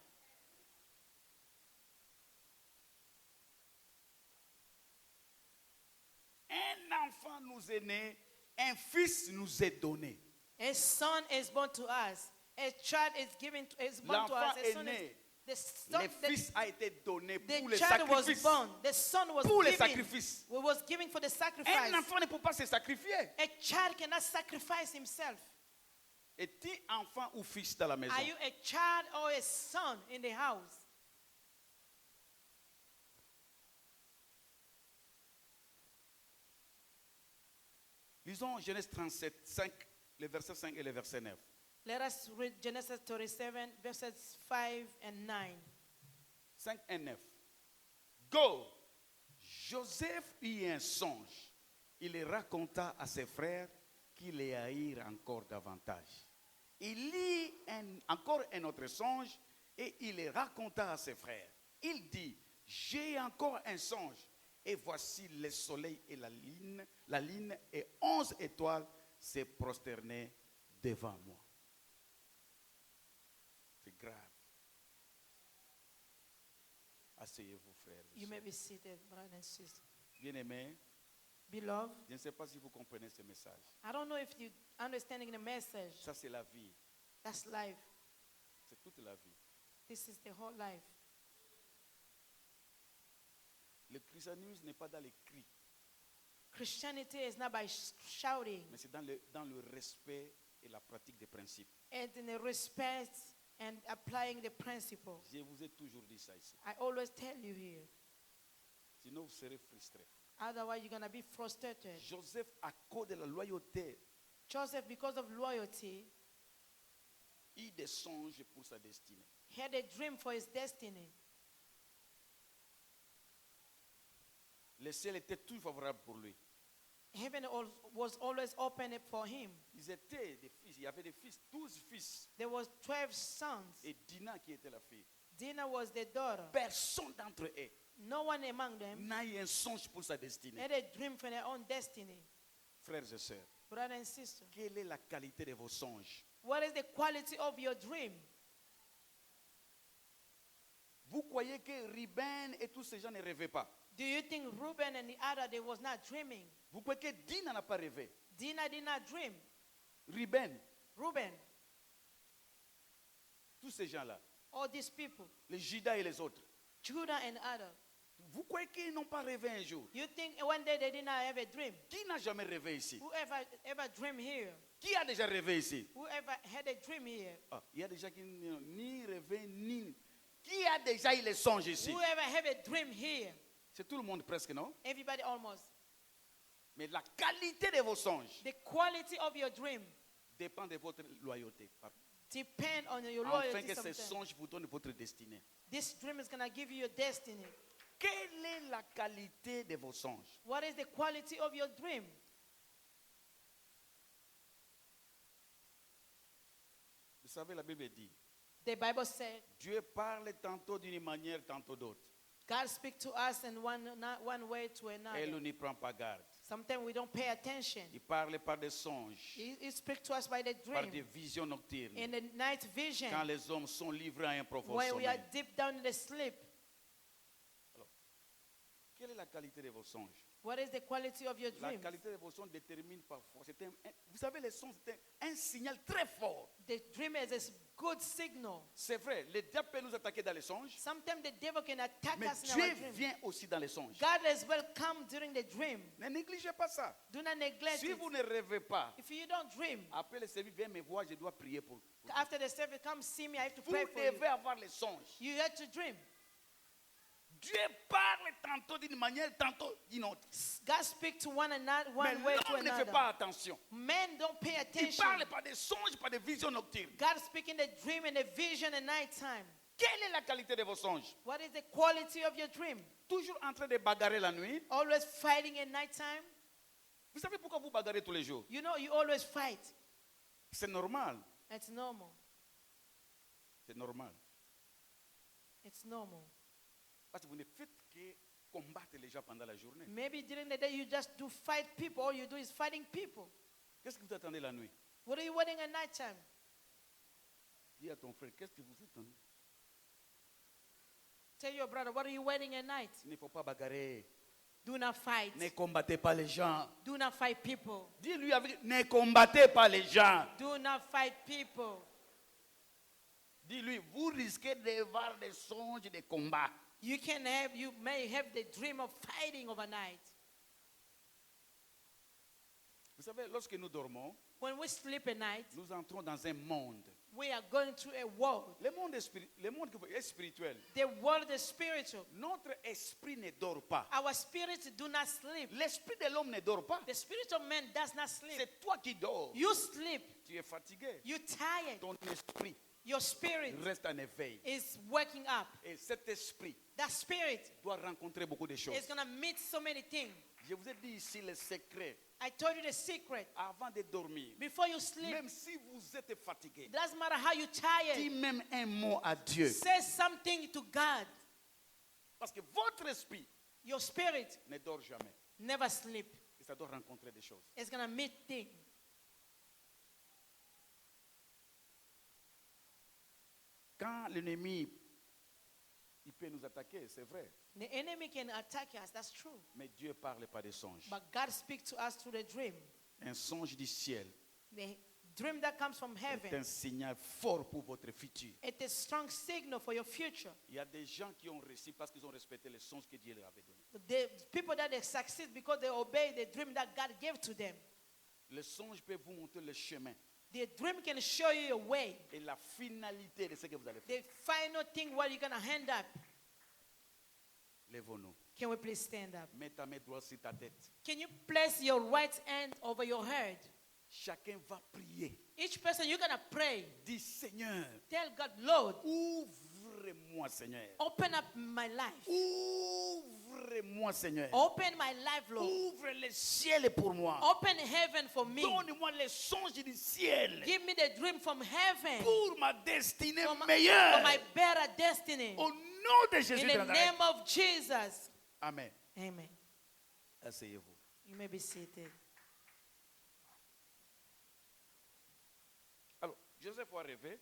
Un enfant nous est né, un fils nous est donné. A son is born to us. A child is born to us. L'enfant A est son né. the son, Le fils a été donné the pour les child was sacrifices. born. The son was Pour les given. sacrifices. Was giving for the Un sacrifice. enfant ne peut pas se sacrifier. A child cannot sacrifice himself. Es-tu enfant ou fils dans la maison? Are you a child or a son in the house? Lisons Genèse 37, 5, le verset 5 et le verset 9. Let us read Genesis 37, verses 5 and 9. 5 et 9. Go, Joseph eut un songe. Il le raconta à ses frères qui les haïrent encore davantage. Il eut encore un autre songe et il le raconta à ses frères. Il dit, j'ai encore un songe et voici le soleil et la lune et 11 étoiles se prosternaient devant moi. C'est grave. Asseyez-vous, frères et You may sœurs. be seated, brother and sister. Bien-aimés, Beloved, je ne sais pas si vous comprenez ce message. I don't know if you understanding the message. Ça, c'est la vie. That's life. C'est toute la vie. This is the whole life. Le christianisme n'est pas dans les cris, Christianity is not by shouting mais c'est dans le respect et la pratique des principes. and in the respect and applying the principle. Je vous ai toujours dit ça ici. I always tell you here. Sinon, vous serez frustrés. Otherwise, you're going to be frustrated. Joseph, à cause de la loyauté, Joseph, because of loyalty, eut des songes pour sa destinée. had a dream for his destiny. Le ciel était tout favorable pour lui. Heaven was always open for him. Ils étaient des fils. Il y avait des fils, 12 fils. There was 12 sons. Et Dina qui était la fille. Dinah was the daughter. Personne d'entre eux No one among them n'a eu un songe pour sa destinée. had a dream for their own destiny. Frères et sœurs, Brother and sister, quelle est la qualité de vos songes? what is the quality of your dream? Vous croyez que Ruben et tous ces gens ne rêvaient pas? Do you think Reuben and the other, they was not dreaming? Vous croyez que Dina n'a pas rêvé? Dinah did not dream. Ruben, Reuben, tous ces gens-là, all these people, les Judas et les autres, Judah and others. vous croyez qu'ils n'ont pas rêvé un jour? You think one day they did not have a dream? Qui n'a jamais rêvé ici? Whoever ever dream here? Qui a déjà rêvé ici? Whoever had a dream here? Ah, il y a des gens qui n'ont ni rêvé, ni... Qui a déjà eu les songes ici? Whoever have a dream here? C'est tout le monde presque, non? Everybody almost. Mais la qualité de vos songes The quality of your dream dépend de votre loyauté. depend on your Afin loyalty que ces sometimes. songes vous donnent votre destinée. This dream is going to give you your destiny. Quelle est la qualité de vos songes? What is the quality of your dream? Vous savez, la Bible dit, The Bible said, Dieu parle tantôt d'une manière, tantôt d'autre. God speaks to us in one way to Elle another. n'y prend pas garde. Sometimes we don't pay attention. Il parle par des songes, He speaks to us by the par des dream, visions nocturnes. in the night vision, Quand les hommes sont livrés à un profond when we are sommeil. deep down in the sleep. Quelle est la qualité de vos songes? What is the quality of your La dream? qualité de vos songes détermine parfois. Vous savez, les songes, c'est un signal très fort. The dream is a good signal. C'est vrai, le diable peut nous attaquer dans les songes, Sometimes the devil can attack mais us in Dieu our dream. vient aussi dans les songes. God as well come during the dream. Ne négligez pas ça. Do not neglect Si it. vous ne rêvez pas, If you don't dream, après le service, viens me voir, je dois prier pour vous. after the service, come see me. I have to Vous pray for you. devez avoir les songes. You have to dream. Dieu parle tantôt d'une manière, tantôt d'une autre. God speaks to one another, Mais one way to l'homme ne fait another. pas attention. Men don't pay Il attention. parle par des songes, par des visions nocturnes. God speaking the dream and the vision at night time. Quelle est la qualité de vos songes? What is the quality of your dream? Toujours en train de bagarrer la nuit. Always fighting at night time. Vous savez pourquoi vous bagarrez tous les jours? You know, you always fight. C'est normal. It's normal. C'est normal. It's normal. Parce que vous ne faites que combattre les gens pendant la journée. Maybe during the day you just do fight people. All you do is fighting people. Qu'est-ce que vous attendez la nuit? What are you waiting at night time? Dis à ton frère, qu'est-ce que vous attendez? Tell your brother, what are you waiting at night? Il ne faut pas bagarrer. Do not fight. Ne combattez pas les gens. Do not fight people. Dis-lui avec, ne combattez pas les gens. Do not fight people. Dis-lui, vous risquez d'avoir des songes de combat. You may have the dream of fighting overnight. Vous savez, lorsque nous dormons, When we sleep at night, nous entrons dans un monde. we are going through a world. Le monde est spirituel. The world is spiritual. Notre esprit ne dort pas. Our spirits do not sleep. L'esprit de l'homme ne dort pas. The spirit of man does not sleep. C'est toi qui dors. You sleep. tu es fatigué, You're tired. ton esprit Your spirit reste en éveil. is waking up. Et cet esprit That spirit doit rencontrer beaucoup de choses. is going to meet so many things. Je vous ai dit ici le secret. I told you the secret. Avant de dormir, Before you sleep, même si vous êtes fatigué, it doesn't matter how you're tired. dis même un mot à Dieu. Say something to God. Parce que votre esprit Your spirit ne dort jamais. never sleep. Et ça doit rencontrer des choses. It's going to meet things. Quand l'ennemi, il peut nous attaquer, c'est vrai. The enemy can attack us. That's true. Mais Dieu parle par des songes. But God speaks to us through the dream. Un songe du ciel The dream that comes from est un heaven. signal fort pour votre futur. It's a strong signal for your future. Il y a des gens qui ont réussi parce qu'ils ont respecté les songes que Dieu leur avait donnés. The people that they succeed because they obey the dream that God gave to them. Le songe peut vous montrer le chemin The dream can show you your way. et la finalité de ce que vous allez faire. The final thing where you're going to end up. Lève-nous. Can we please stand up? Mets ta main droite sur ta tête. Can you place your right hand over your head? Chacun va prier. Each person, you're going to pray. Dis Seigneur, Tell God, Lord, ouvre-moi Seigneur. open up my life. Ouvre-moi Seigneur. Open my life, Lord. Ouvre le ciel pour moi. Open heaven for me. Donne-moi les songes du ciel Give me the dream from heaven pour ma destinée for meilleure. my better destiny. Au nom de Jésus In de the Nazareth. name of Jesus. Amen. Amen. Asseyez-vous. You may be seated. Alors, Joseph a rêvé,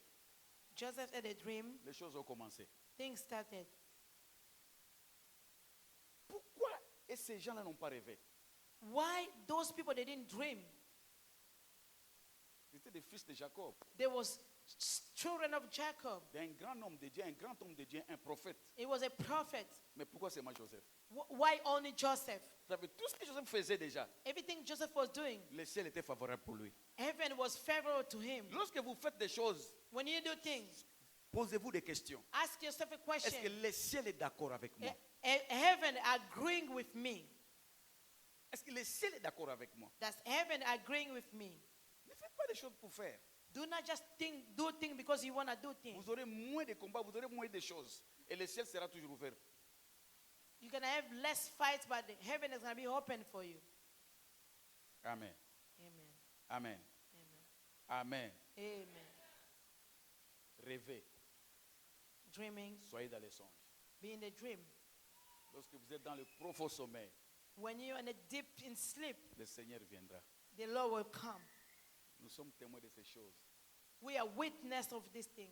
Joseph had a dream. les choses ont commencé. Things started. Pourquoi et ces gens-là n'ont pas rêvé? Why those people, they didn't dream? C'était des fils de Jacob, There was children of Jacob. d'un grand homme de Dieu, un grand homme de Dieu, un prophète. It was a prophet. Mais pourquoi c'est moi Joseph? Why only Joseph? Vous savez, tout ce que Joseph faisait déjà, Everything Joseph was doing, le ciel était favorable pour lui. heaven was favorable to him. Lorsque vous faites des choses, When you do things, posez-vous des questions. ask yourself a Est-ce question. que le ciel est d'accord avec moi? Heaven agreeing with me? Est-ce que le ciel est d'accord avec moi? That's heaven agreeing with me. Ne faites pas des choses pour faire. Do not just do things because you want to do things. Vous aurez moins de combats, vous aurez moins de choses. Et le ciel sera toujours ouvert. You're going to have less fights, but the heaven is going to be open for you. Amen. Amen. Amen. Amen. Amen. Amen. Rêvez. Dreaming, Soyez dans les songes. be in the dream. Lorsque vous êtes dans le profond sommeil, When you're in a deep in sleep, le Seigneur viendra. the Lord will come. Nous sommes témoins de ces choses. We are witness of this thing.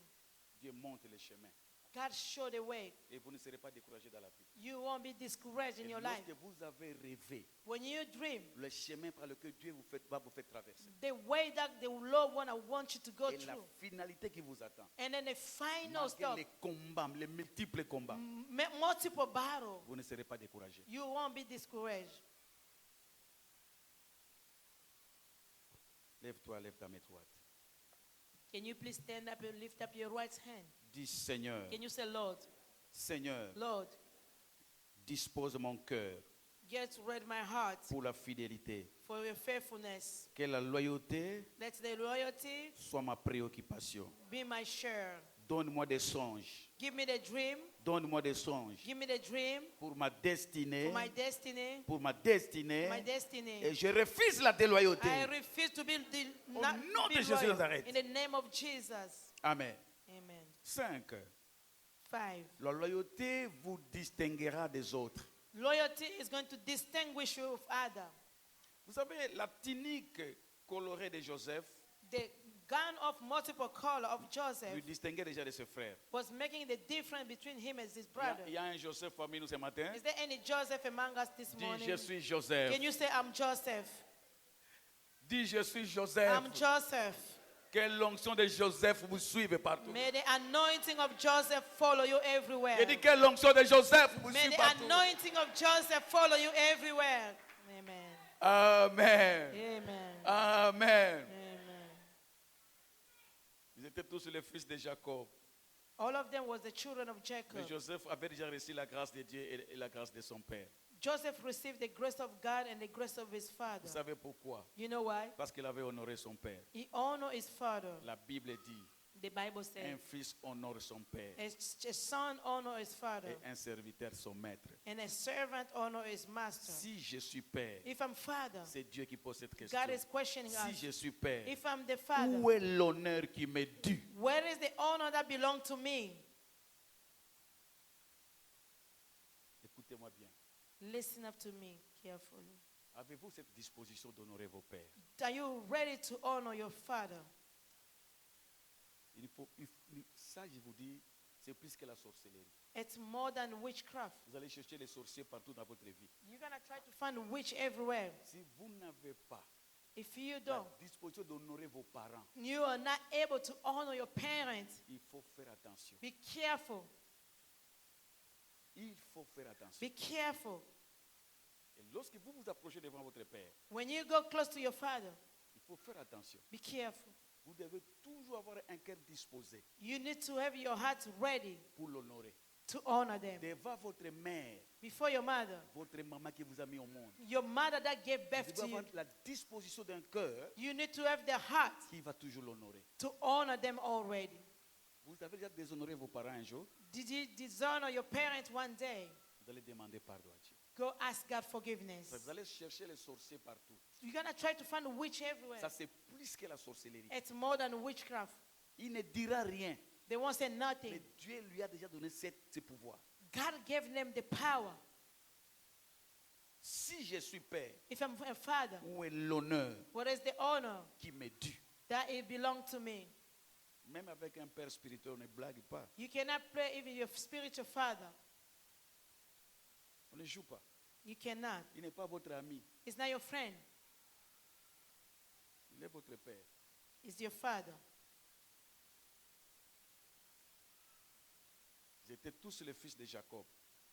Dieu montre le chemin. God showed the way. Et vous ne serez pas découragés dans la vie. You won't be discouraged in Et your life. lorsque vous avez rêvé, When you dream, le chemin par lequel Dieu va vous faire traverser. the way that the Lord want you to go Et la through. finalité qui vous attend. And then the final Malgré stop, les combats, les multiples combats, multiple battles, vous ne serez pas découragés. you won't be discouraged. Lève-toi, lève ta main droite. Can you please stand up and lift up your right hand? Dis Seigneur, Can you say, Lord, Seigneur, Lord, dispose mon cœur get ready my heart pour la fidélité. for your faithfulness. Que la loyauté Let the loyalty soit ma préoccupation. be my share. Donne-moi des songes. Give me the dream. Donne-moi des songes Give me the dream pour ma destinée. for my destiny. Pour ma destinée. My destiny. Et je refuse la déloyauté. I refuse to be Au not nom be de Jésus loyal. Nazareth. In the name of Jesus. Amen. Amen. 5. 5. La loyauté vous distinguera des autres. Loyalty is going to distinguish you with others. Vous savez, la tunique colorée de Joseph The gown of multiple color of Joseph lui distinguait déjà de ses frères. was making the difference between him and his Il y brother. a un Joseph parmi nous ce matin. Is there any Joseph among us this Dis, morning? je suis Joseph. Can you say, I'm Joseph? Dis, je suis Joseph. I'm Joseph. Que l'onction de Joseph vous suive partout. May the anointing of Joseph follow you everywhere. Je dis que l'onction de Joseph vous May suive the partout. anointing of Joseph follow you everywhere. Amen. Amen. Amen. Amen. Amen. Ils étaient tous les fils de Jacob. All of them was the children of Jacob. Mais Joseph avait déjà reçu la grâce de Dieu et la grâce de son père. Joseph received the grace of God and the grace of his father. Vous savez pourquoi? You know why? Parce qu'il avait honoré son père. He honored his father. La Bible dit, The Bible un says, fils honore son père a son honor his father, et un serviteur son maître. and a servant honor his master. Si je suis père, If I'm father, c'est Dieu qui pose cette question. God is questioning Si us. je suis père, If I'm the father, où est l'honneur qui m'est dû? where is the honor that belongs to me? Écoutez-moi bien. Listen up to me carefully. Avez-vous cette disposition d'honorer vos pères? Are you ready to honor your father? Ça, je vous dis, c'est plus que la sorcellerie. It's more than witchcraft. Vous allez chercher les sorciers partout dans votre vie. You're going to try to find witch everywhere. Si vous n'avez pas If you la don't, disposition d'honorer vos parents, you are not able to honor your parents. il faut faire attention. Be careful. Il faut faire attention. Be careful. Et lorsque vous vous approchez devant votre père, When you go close to your father, il faut faire attention. be careful. Vous devez toujours avoir un cœur disposé You need to have your heart ready pour l'honorer. to honor them. Devant votre mère, Before your mother, votre maman qui vous a mis au monde, your mother that gave vous birth devez to you, avoir la disposition d'un cœur you need to have the heart qui va toujours l'honorer. to honor them already. Vous avez déjà déshonoré vos parents un jour, Did you dishonor your parents one day? vous allez demander pardon à Dieu. Go ask God forgiveness. Vous allez chercher les sorciers partout. You're going to try to find witch everywhere. Ça, c'est plus que la sorcellerie. It's more than witchcraft. Il ne dira rien. They won't say Mais nothing. Dieu lui a déjà donné ce pouvoir. God gave them the power. Si je suis père, If I'm a father, où est l'honneur what is the honor qui m'est dû? that it belongs to me? Même avec un père spirituel, on ne blague pas. You cannot play even your spiritual father. On ne joue pas. You cannot. Il n'est pas votre ami. It's not your friend. Il est votre père. It's your father. Ils étaient tous les fils de Jacob.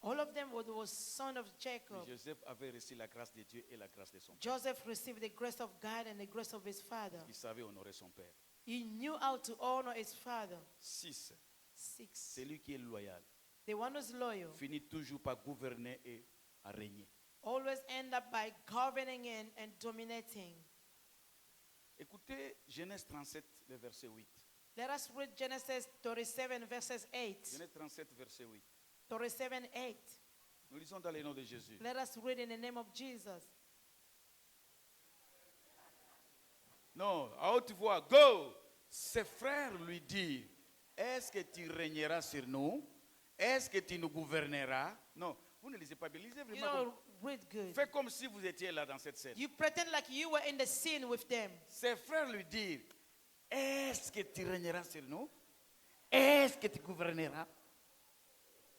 All of them was son of Et Jacob. Joseph avait reçu la grâce de Dieu et la grâce de son père. Joseph received the grace of God and the grace of his father. Il savait honorer son père. He knew how to honor his father. 6. 6. Celui qui est loyal The one who's loyal finit toujours par gouverner et à régner. always end up by governing and dominating. Écoutez Genèse 37, le verset 8. Let us read Genesis 37 verses 8. Genèse 37, verset 8. 37, 8. Nous lisons dans le nom de Jésus. Let us read in the name of Jesus. Non, à haute voix, go! Ses frères lui dirent, est-ce que tu régneras sur nous? Est-ce que tu nous gouverneras? Non, vous ne lisez pas bien. Lisez You vraiment. don't read good. Faites comme si vous étiez là dans cette scène. You pretend like you were in the scene with them. Ses frères lui dirent, est-ce que tu régneras sur nous? Est-ce que tu gouverneras?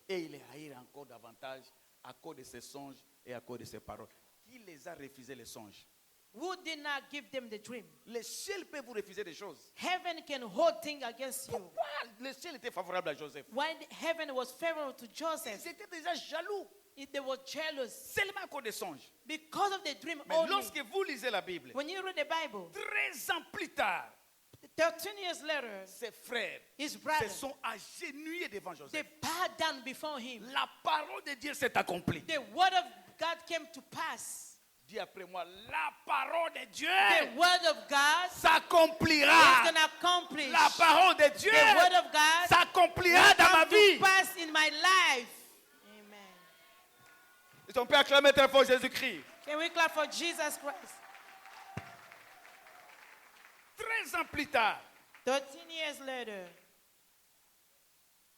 Et il les haït encore davantage à cause de ses songes et à cause de ses paroles. Qui les a refusé les songes? Who did not give them the dream? Le ciel peut vous refuser des choses. Heaven can hold things against you. Pourquoi le ciel était favorable à Joseph? Why heaven was favorable to Ils Joseph? étaient déjà jaloux. They were jealous Seulement à cause des songes. because of the dream Mais only. lorsque vous lisez la Bible, When you read the Bible, 13 ans plus tard, 13 years later, ses frères his se brothers, sont agenouillés devant they Joseph. bowed down before him. La parole de Dieu s'est accomplie. The word of God came to pass. Dis après moi, la parole de Dieu The word of God is s'accomplira. going to accomplish. La parole de Dieu The word of God s'accomplira will dans ma come to vie. pass in my life. Amen. Est-ce qu'on peut acclamer très fort Jésus-Christ? Can we clap for Jesus Christ? 13 ans plus tard, 13 years later,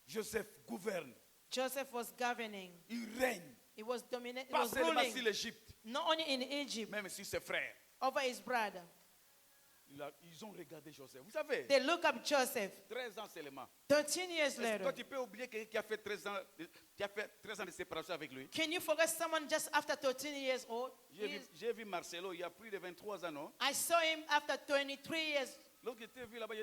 Joseph gouverne. Joseph was governing. Il règne. He was dominating. He Pas was seulement sur ruling, l'Égypte, not only in Egypt, même sur ses frères. over his brother. Ils ont regardé Joseph. Vous savez, They look up Joseph. 13 ans seulement. 13 years Est-ce que later. toi, tu peux oublier quelqu'un qui a fait 13 ans, qui a fait 13 ans de séparation avec lui? Can you forget someone just after 13 years old? J'ai vu Marcelo il y a plus de 23 ans, non? I saw him after 23 years. Lorsque je t'ai vu là-bas,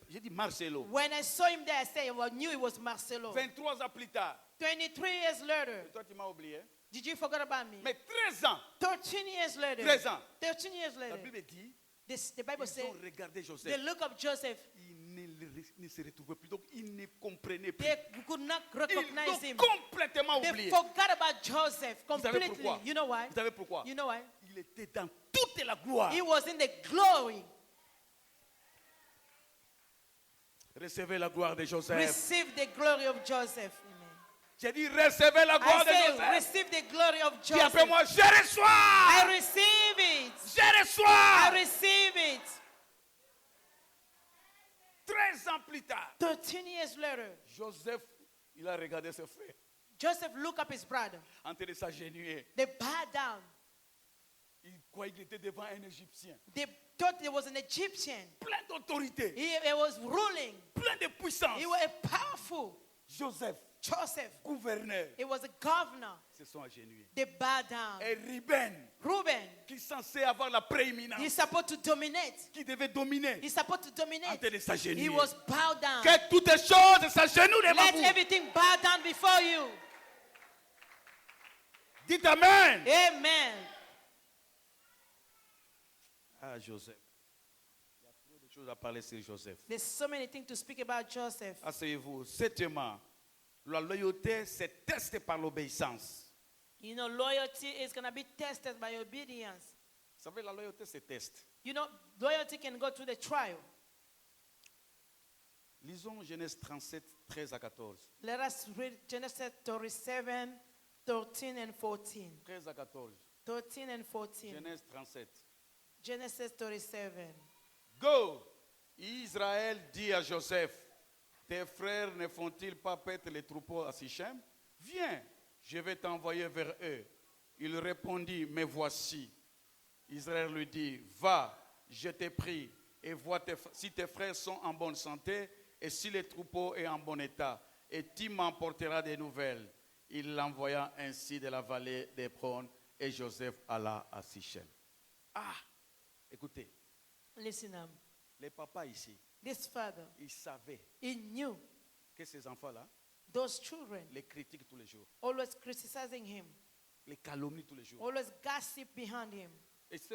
j'ai dit Marcelo. When I saw him there, I said, well, I knew it was Marcelo. 23 ans plus tard. 23 years later, Et toi, tu m'as oublié. did you forget about me? Mais 13 ans, 13 years later, 13 ans. 13 years La later, Bible dit, the Bible ils says, ont regardé they Joseph. look up Joseph. Ils ne ne se retrouvait plus. Donc, il ne comprenait plus. They could not Ils recognize l'ont him. complètement They oublié. forgot about Joseph Vous savez completely. pourquoi? You know why? Vous savez pourquoi? You know why? Il était dans toute la gloire. He was in the glory. Recevez la gloire de Joseph. Receive the glory of Joseph. Amen. J'ai dit, recevez la gloire I de say, Joseph. receive the glory of Dis après Joseph. moi, je I reçois. receive it. Je I reçois. receive it. 13 ans plus tard, 13 years later, Joseph, il a regardé ses frères Joseph looked up his brother. en train de s'agenouiller. They bowed down. Il croyait qu'il était devant un Égyptien. They thought there was an Egyptian. Plein d'autorité, He was ruling. plein de puissance. He was a powerful Joseph, Joseph. gouverneur, He was a governor. se sont agenouillés. They bowed down. Et Ruben, Reuben, qui est censé avoir la prééminence, he's supposed to dominate. qui devait dominer, He's supposed to en dominate. train de He s'agenouiller. was bowed down. Que toutes les choses s'agenouillent devant Let vous. everything bow down before you. Dites Amen. Amen. Ah, Joseph. Il y a trop de choses à parler sur Joseph. There's so many things to speak about Joseph. Asseyez-vous. Septièmement, la loyauté se teste par l'obéissance. You know, loyalty is going to be tested by obedience. Vous savez, la loyauté se teste. You know, loyalty can go through the trial. Lisons Genèse 37, 13 à 14. Let us read Genesis 37, 13 and 14. 13 à 14. 13 and 14. Genèse 37. Genesis 37. Go! Israël dit à Joseph, tes frères ne font-ils pas paître les troupeaux à Sichem? Viens, je vais t'envoyer vers eux. Il répondit, mais voici. Israël lui dit, va, je t'ai pris, et vois si tes frères sont en bonne santé, et si le troupeau est en bon état, et tu m'emporteras des nouvelles. Il l'envoya ainsi de la vallée d'Hébron, et Joseph alla à Sichem. Ah, écoutez, Listen, les papas ici, this father, ils savaient he knew que ces enfants-là those children les critiquent tous les jours, always criticizing him, les calomnient tous les jours. always gossip behind him.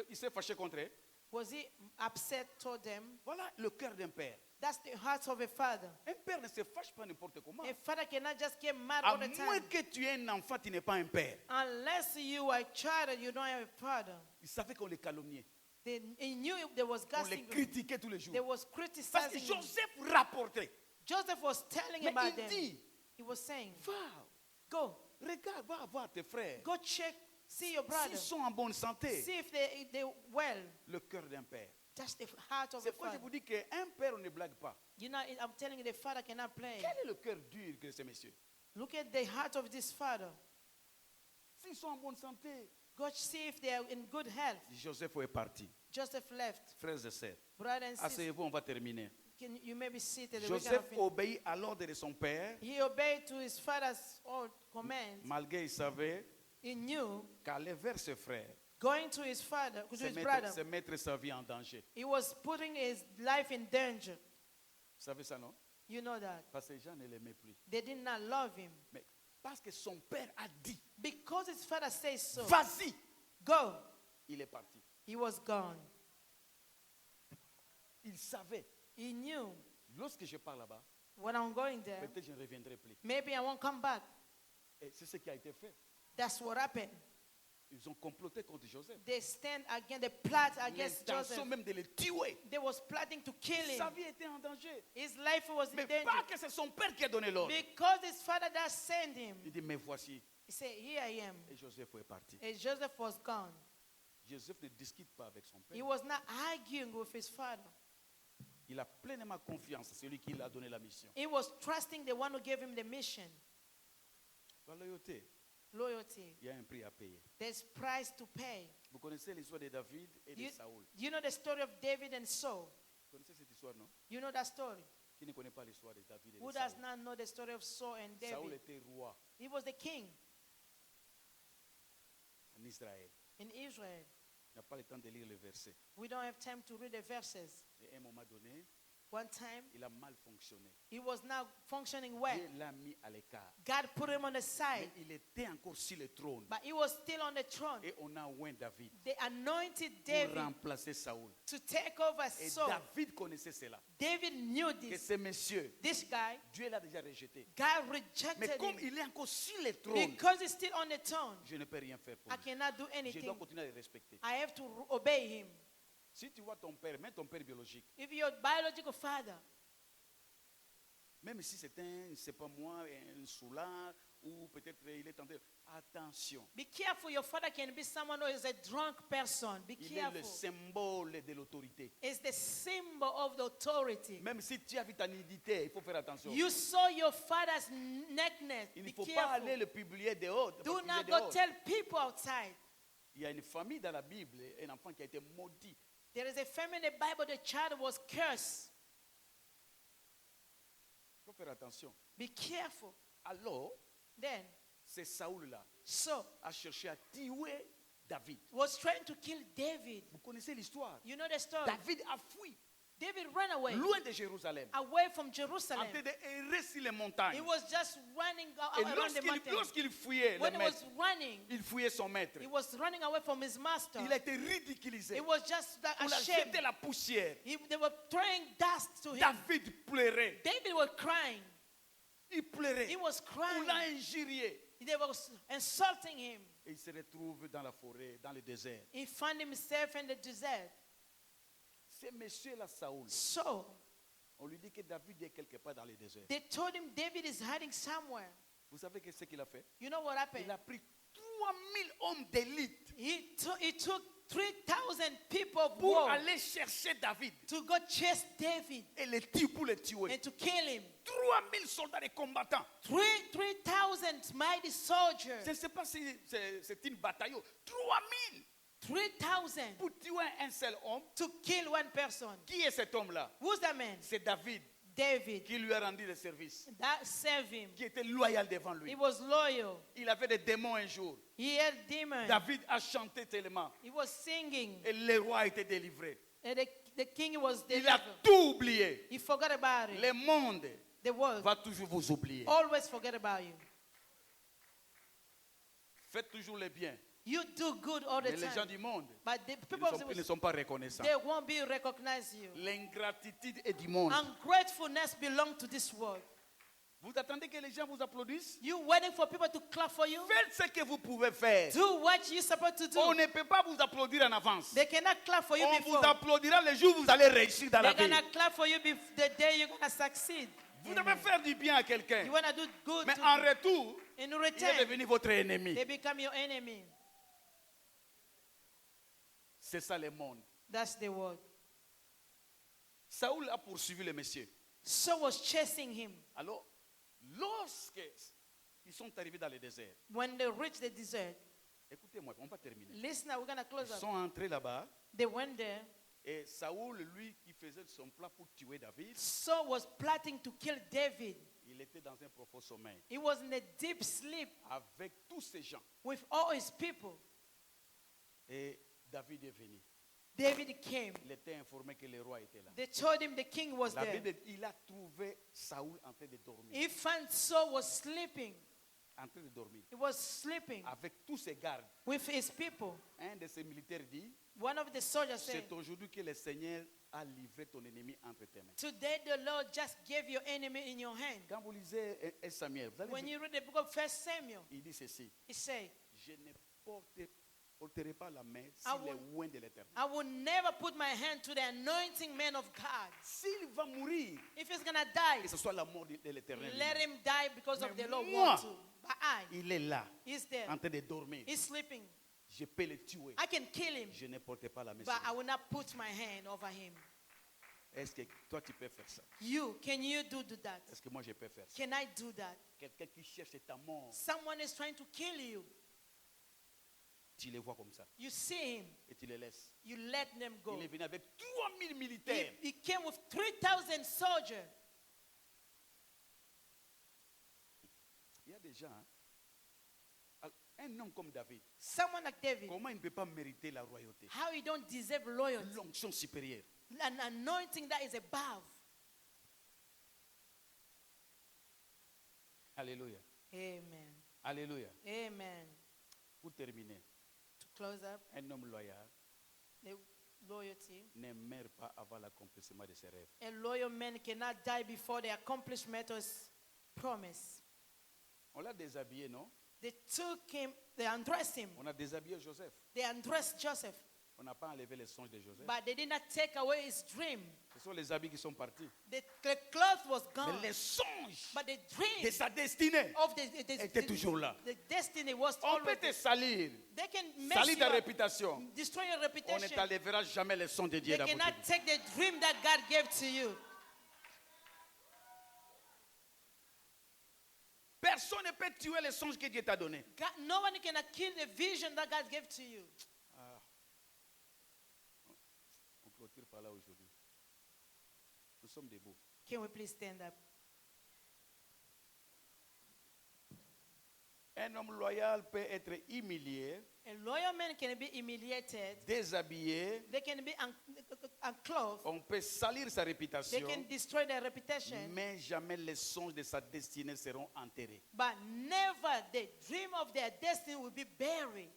Il s'est fâché contre eux. Was he upset toward them? Voilà le cœur d'un père. That's the heart of a father. Un père ne se fâche pas n'importe comment. A father cannot just get mad À all the moins time. que tu aies un enfant, tu n'es pas un père. Unless you are a child and you don't have a father. Il savait qu'on les calomniait. He knew there was On les gossip. critiquait tous les jours. There was Parce que criticizing him. Joseph rapportait. Joseph was telling Mais about il them. dit, He was saying, va, go, regarde, va voir tes frères. go check, see your brother. S'ils sont en bonne santé. See if they well. Le cœur d'un père. That's the heart of a C'est pourquoi je father. vous dis qu'un père ne blague pas. You know, I'm telling you, the father cannot play. Quel est le cœur dur de ces messieurs? Look at the heart of this father. S'ils sont en bonne santé. Go see if they are in good health. Joseph est parti. Joseph left. Frères et sœurs, Brother and sister, asseyez-vous, on va terminer. you may be seated. We can Joseph finish. obéit à l'ordre de son père, He obeyed to his father's own command. malgré il savait He knew qu'aller vers ses frères, going to his father, to c'est his brother, mettre sa vie en danger. he was putting his life in danger. Vous savez ça, non? You know that. Parce que les gens ne l'aimaient plus. They did not love him. Mais parce que son père a dit, Because his father says so, vas-y, go, il est parti. he was gone. Il savait, He knew lorsque je pars là-bas, when I'm going there, peut-être je ne reviendrai plus. maybe I won't come back. Et c'est ce qui a été fait. That's what happened. Ils ont comploté contre Joseph. They stand against, they plot against L'intention Joseph. même de le tuer. They was plotting to kill Sa him. vie était en danger. His life was in Mais danger. pas que c'est son père qui a donné l'ordre. Because his father that sent him. Il dit, mais voici. He said, here I am. Et Joseph est parti. And Joseph was gone. Joseph ne discute pas avec son He père. was not arguing with his father. Il a pleinement confiance à celui qui lui a donné la mission. He was trusting the one who gave him the mission. La loyauté, Loyalty. il y a un prix à payer. There's price to pay. Vous connaissez l'histoire de David et de You, Saoul. you know the story of David and Saul. Vous connaissez cette histoire, non? You know that story. Qui ne connaît pas l'histoire de David et Who de does Saoul? not know the story of Saul and Saoul David? était roi He was the king en Israël. in Israel. Il n'a pas le temps de lire les versets. We don't have time to read the verses. Et à un moment donné, One time, il a mal fonctionné. he was now functioning well. Dieu l'a mis à l'écart. God put him on the Mais side, il était encore sur le trône. but he was still on the throne. Et on a oint David They anointed pour David remplacer Saoul. to take over Et Saul. David connaissait cela. David knew Que this. ce monsieur, This guy, Dieu l'a déjà rejeté. God Mais rejected comme him il est encore sur le trône, because he's still on the throne. je ne peux rien faire pour I lui. cannot do Je dois anything. continuer à le respecter. I have to obey him. Si tu vois ton père, même ton père biologique, If your biological father, même si c'est un, c'est pas moi, un soulard, ou peut-être il est tenté, attention. be careful. Your father can be someone who is a drunk person. Be Il est le careful. symbole de l'autorité. It's the symbol of the authority. Même si tu as vu ta nudité, il faut faire attention. You saw your father's nakedness. Il Be ne faut pas careful. aller le publier dehors. Do publier not dehors. go tell people outside. Il y a une famille dans la Bible, un enfant qui a été maudit. There is a family in the Bible, the child was cursed. Il faut faire attention. Be careful. Alors, Then, c'est Saoul-là Saul a cherché à tuer David. was trying to kill David. Vous connaissez l'histoire. You know the story. David a fui, David ran away, loin de Jérusalem, away from en Jerusalem. train d'errer sur les He montagnes. was just running Et around the mountain. lorsqu'il fuyait, le When he was maître, running, il fuyait son maître. he was running away from his master. Il a été ridiculisé. He was just like On a ashamed. jeté la poussière. They were throwing dust to him. David pleurait. David was crying. Il pleurait. He was On crying. l'a injurié. They were insulting him. Et il se retrouve dans la forêt, dans le désert. He found himself in the desert. Ce monsieur-là, Saoul, So on lui dit que David est quelque part dans le désert. they told him David is hiding somewhere. Vous savez ce qu'il a fait? You know what happened? Il a pris 3000 hommes d'élite He took 3,000 people of pour war aller chercher David to go chase David et le tuer pour le tuer. and to kill him. 3000 soldats et combattants. 3,000 mighty soldiers. Je ne sais pas si c'est une bataille. 3000 3,000 pour tuer un seul homme. to kill one person. Qui est cet homme-là? Who's that man? C'est David David. qui lui a rendu le service, That saved him. qui était loyal devant lui. He was loyal. Il avait des démons un jour. He had demons. David a chanté tellement He was singing. et le roi a été délivré. And the king was Il a delivered. tout oublié. He forgot about it. Le monde The world va toujours vous oublier. always forget about you. Faites toujours le bien. You do good all the Mais les gens time. du monde, But the ils people of ne the sont pas reconnaissants. they won't be recognize you. L'ingratitude est du monde. Ungratefulness belongs to this world. Vous attendez que les gens vous applaudissent? You waiting for people to clap for you? Faites ce que vous pouvez faire. Do what you're supposed to On do. ne peut pas vous applaudir en avance. They cannot clap for you On vous before. applaudira le jour où vous allez réussir dans la They're vie. gonna clap for you the day you're gonna succeed. Vous devez faire du bien à quelqu'un. You wanna do good Mais to en retour, in il est return, devenu votre ennemi. they become your enemy. C'est ça le monde. That's the word. Saoul a poursuivi le monsieur. Saul was chasing him. Alors, lorsque ils sont arrivés dans le désert, When they reached the desert, écoutez-moi, on va terminer. listen, we're gonna Ils close up. sont entrés là-bas They went there. et Saoul, lui, qui faisait son plat pour tuer David, Saul was plotting to kill David. il était dans un profond sommeil He was in a deep sleep avec tous ces gens. with all his people. Et David est venu. David came. Il était informé que le roi était là. They told him the king was La there. Bible, il a trouvé Saoul en train de dormir. He found Saul was sleeping. En train de dormir. He was sleeping Avec tous ses gardes. with his people. Un de ses militaires dit, One of the soldiers said, c'est aujourd'hui que le Seigneur a livré ton ennemi entre tes mains. today the Lord just gave your enemy in your hand. Quand vous lisez 1 Samuel, vous allez When voir, you read the book of 1 Samuel, il dit ceci. he said, Je ne porterai pas la main I sur les will- oins de l'éternel. I will never put my hand to the anointing man of God. S'il va mourir, If he's gonna die, que ce soit la mort de l'éternel. let him die because of Mais the Lord moi, want to. But Il est là, he's there. en train de dormir. He's sleeping. Je peux le tuer. I can kill him, Je ne porterai pas la main sur but I lui. will not put my hand over him. Est-ce que toi tu peux faire ça? Can you do that? Est-ce que moi je peux faire ça? Can I do that? Quelqu'un qui cherche ta mort, Someone is trying to kill you. tu les vois comme ça You see him, et tu les laisses. you let them go. Il est venu avec 3000 militaires. He came with 3,000 soldiers. Il y a des gens, hein. Un homme comme David, Someone like David, comment il ne peut pas mériter la royauté? how he don't deserve loyalty, L'onction supérieure. an anointing that is above. Alléluia. Amen. Alléluia. Amen. Pour terminer, To close up, un homme loyal the loyalty. ne meurt pas avant l'accomplissement de ses rêves. A loyal man cannot die before the accomplishment of his promise. On l'a déshabillé, non? They took him, they undressed him. On a déshabillé Joseph. They undressed Joseph, On n'a pas enlevé les songes de Joseph. but they did not take away his dream. Ce sont les habits qui sont partis. The cloth was Mais gone, les songes but the de dream sa destinée of étaient toujours là. the destiny was On peut always te there. salir, They can mess salir you ta up, réputation. destroy your On ne reputation. t'enlèvera jamais les songes de Dieu They dans votre cannot vie. take the dream that God gave to you. Personne ne peut tuer les songes que Dieu t'a donnés. No one can kill the vision that God gave to you. On clôture par là aujourd'hui. Nous sommes debout. Can we please stand up? Un homme loyal peut être humilié, A loyal man can be humiliated. déshabillé. They can be unclothed. On peut salir sa They réputation, can destroy their reputation. mais jamais les songes de sa destinée seront enterrés. But never the dream of their destiny will be buried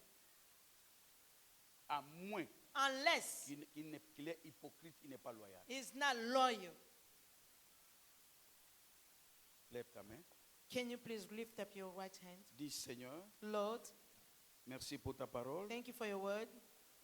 À moins unless qu'il est hypocrite, il n'est pas loyal. he's not loyal. Lève ta main. Can you please lift up your right hand? Dis Seigneur, Lord, merci pour ta parole. thank you for your word.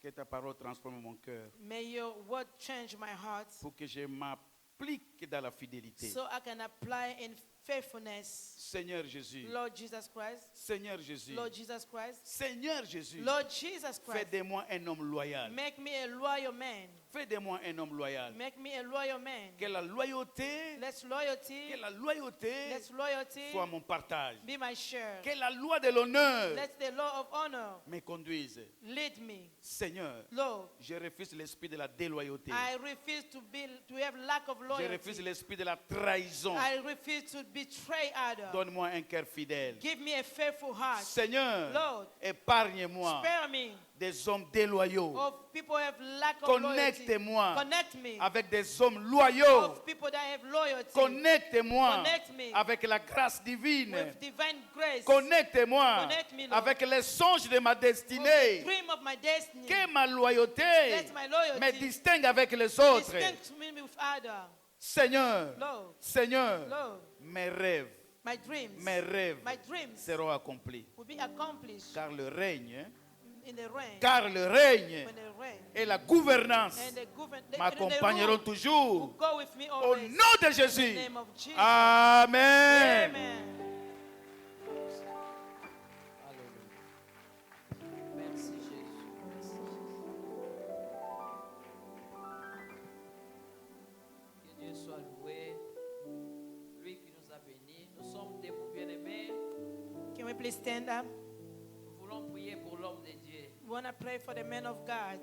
Que ta parole transforme mon cœur May your word change my heart pour que je m'applique dans la fidélité. so I can apply in faithfulness. Seigneur Jésus, Lord Jesus Christ, Seigneur Jésus, Lord Jesus Christ, Seigneur Jésus, Lord Jesus fais Christ, de moi un homme loyal. make me a loyal man. Fais de moi un homme loyal. Make me a loyal man. Que la loyauté, Let's loyalty, que la loyauté let's loyalty soit mon partage. be my share. Que la loi de l'honneur Let the law of honor me conduise. lead me. Seigneur, Lord, je refuse l'esprit de la déloyauté. I refuse to have lack of Je loyalty. refuse l'esprit de la trahison. I refuse to betray others. Donne-moi un cœur fidèle. Give me a faithful heart. Seigneur, Lord, épargne-moi spare me des hommes déloyaux. of people who have lack of loyalty. Connecte-moi Connect me avec des hommes loyaux. of people that have loyalty. Connecte-moi Connect me avec la grâce divine. with divine grace. Connecte-moi Connect me, Lord, avec les songes de ma of the destinée. dream of my destiny. Que ma loyauté Let my loyalty me distingue avec les autres. distinct me with others. Seigneur, Lord, Seigneur, Lord, mes rêves my dreams seront accomplis. will be accomplished Car le règne, in the reign. car le règne When the reign et la gouvernance and the m'accompagneront rule toujours. will go with me Au always. nom de In Jésus. the name of Jesus. Amen. Amen. Alléluia. Merci Jésus. Merci. Que Dieu soit loué. Lui qui nous a bénis. Nous sommes debout, bien-aimés. Can we please stand up? Nous voulons prier pour l'homme de Dieu. We want to pray for the man of God.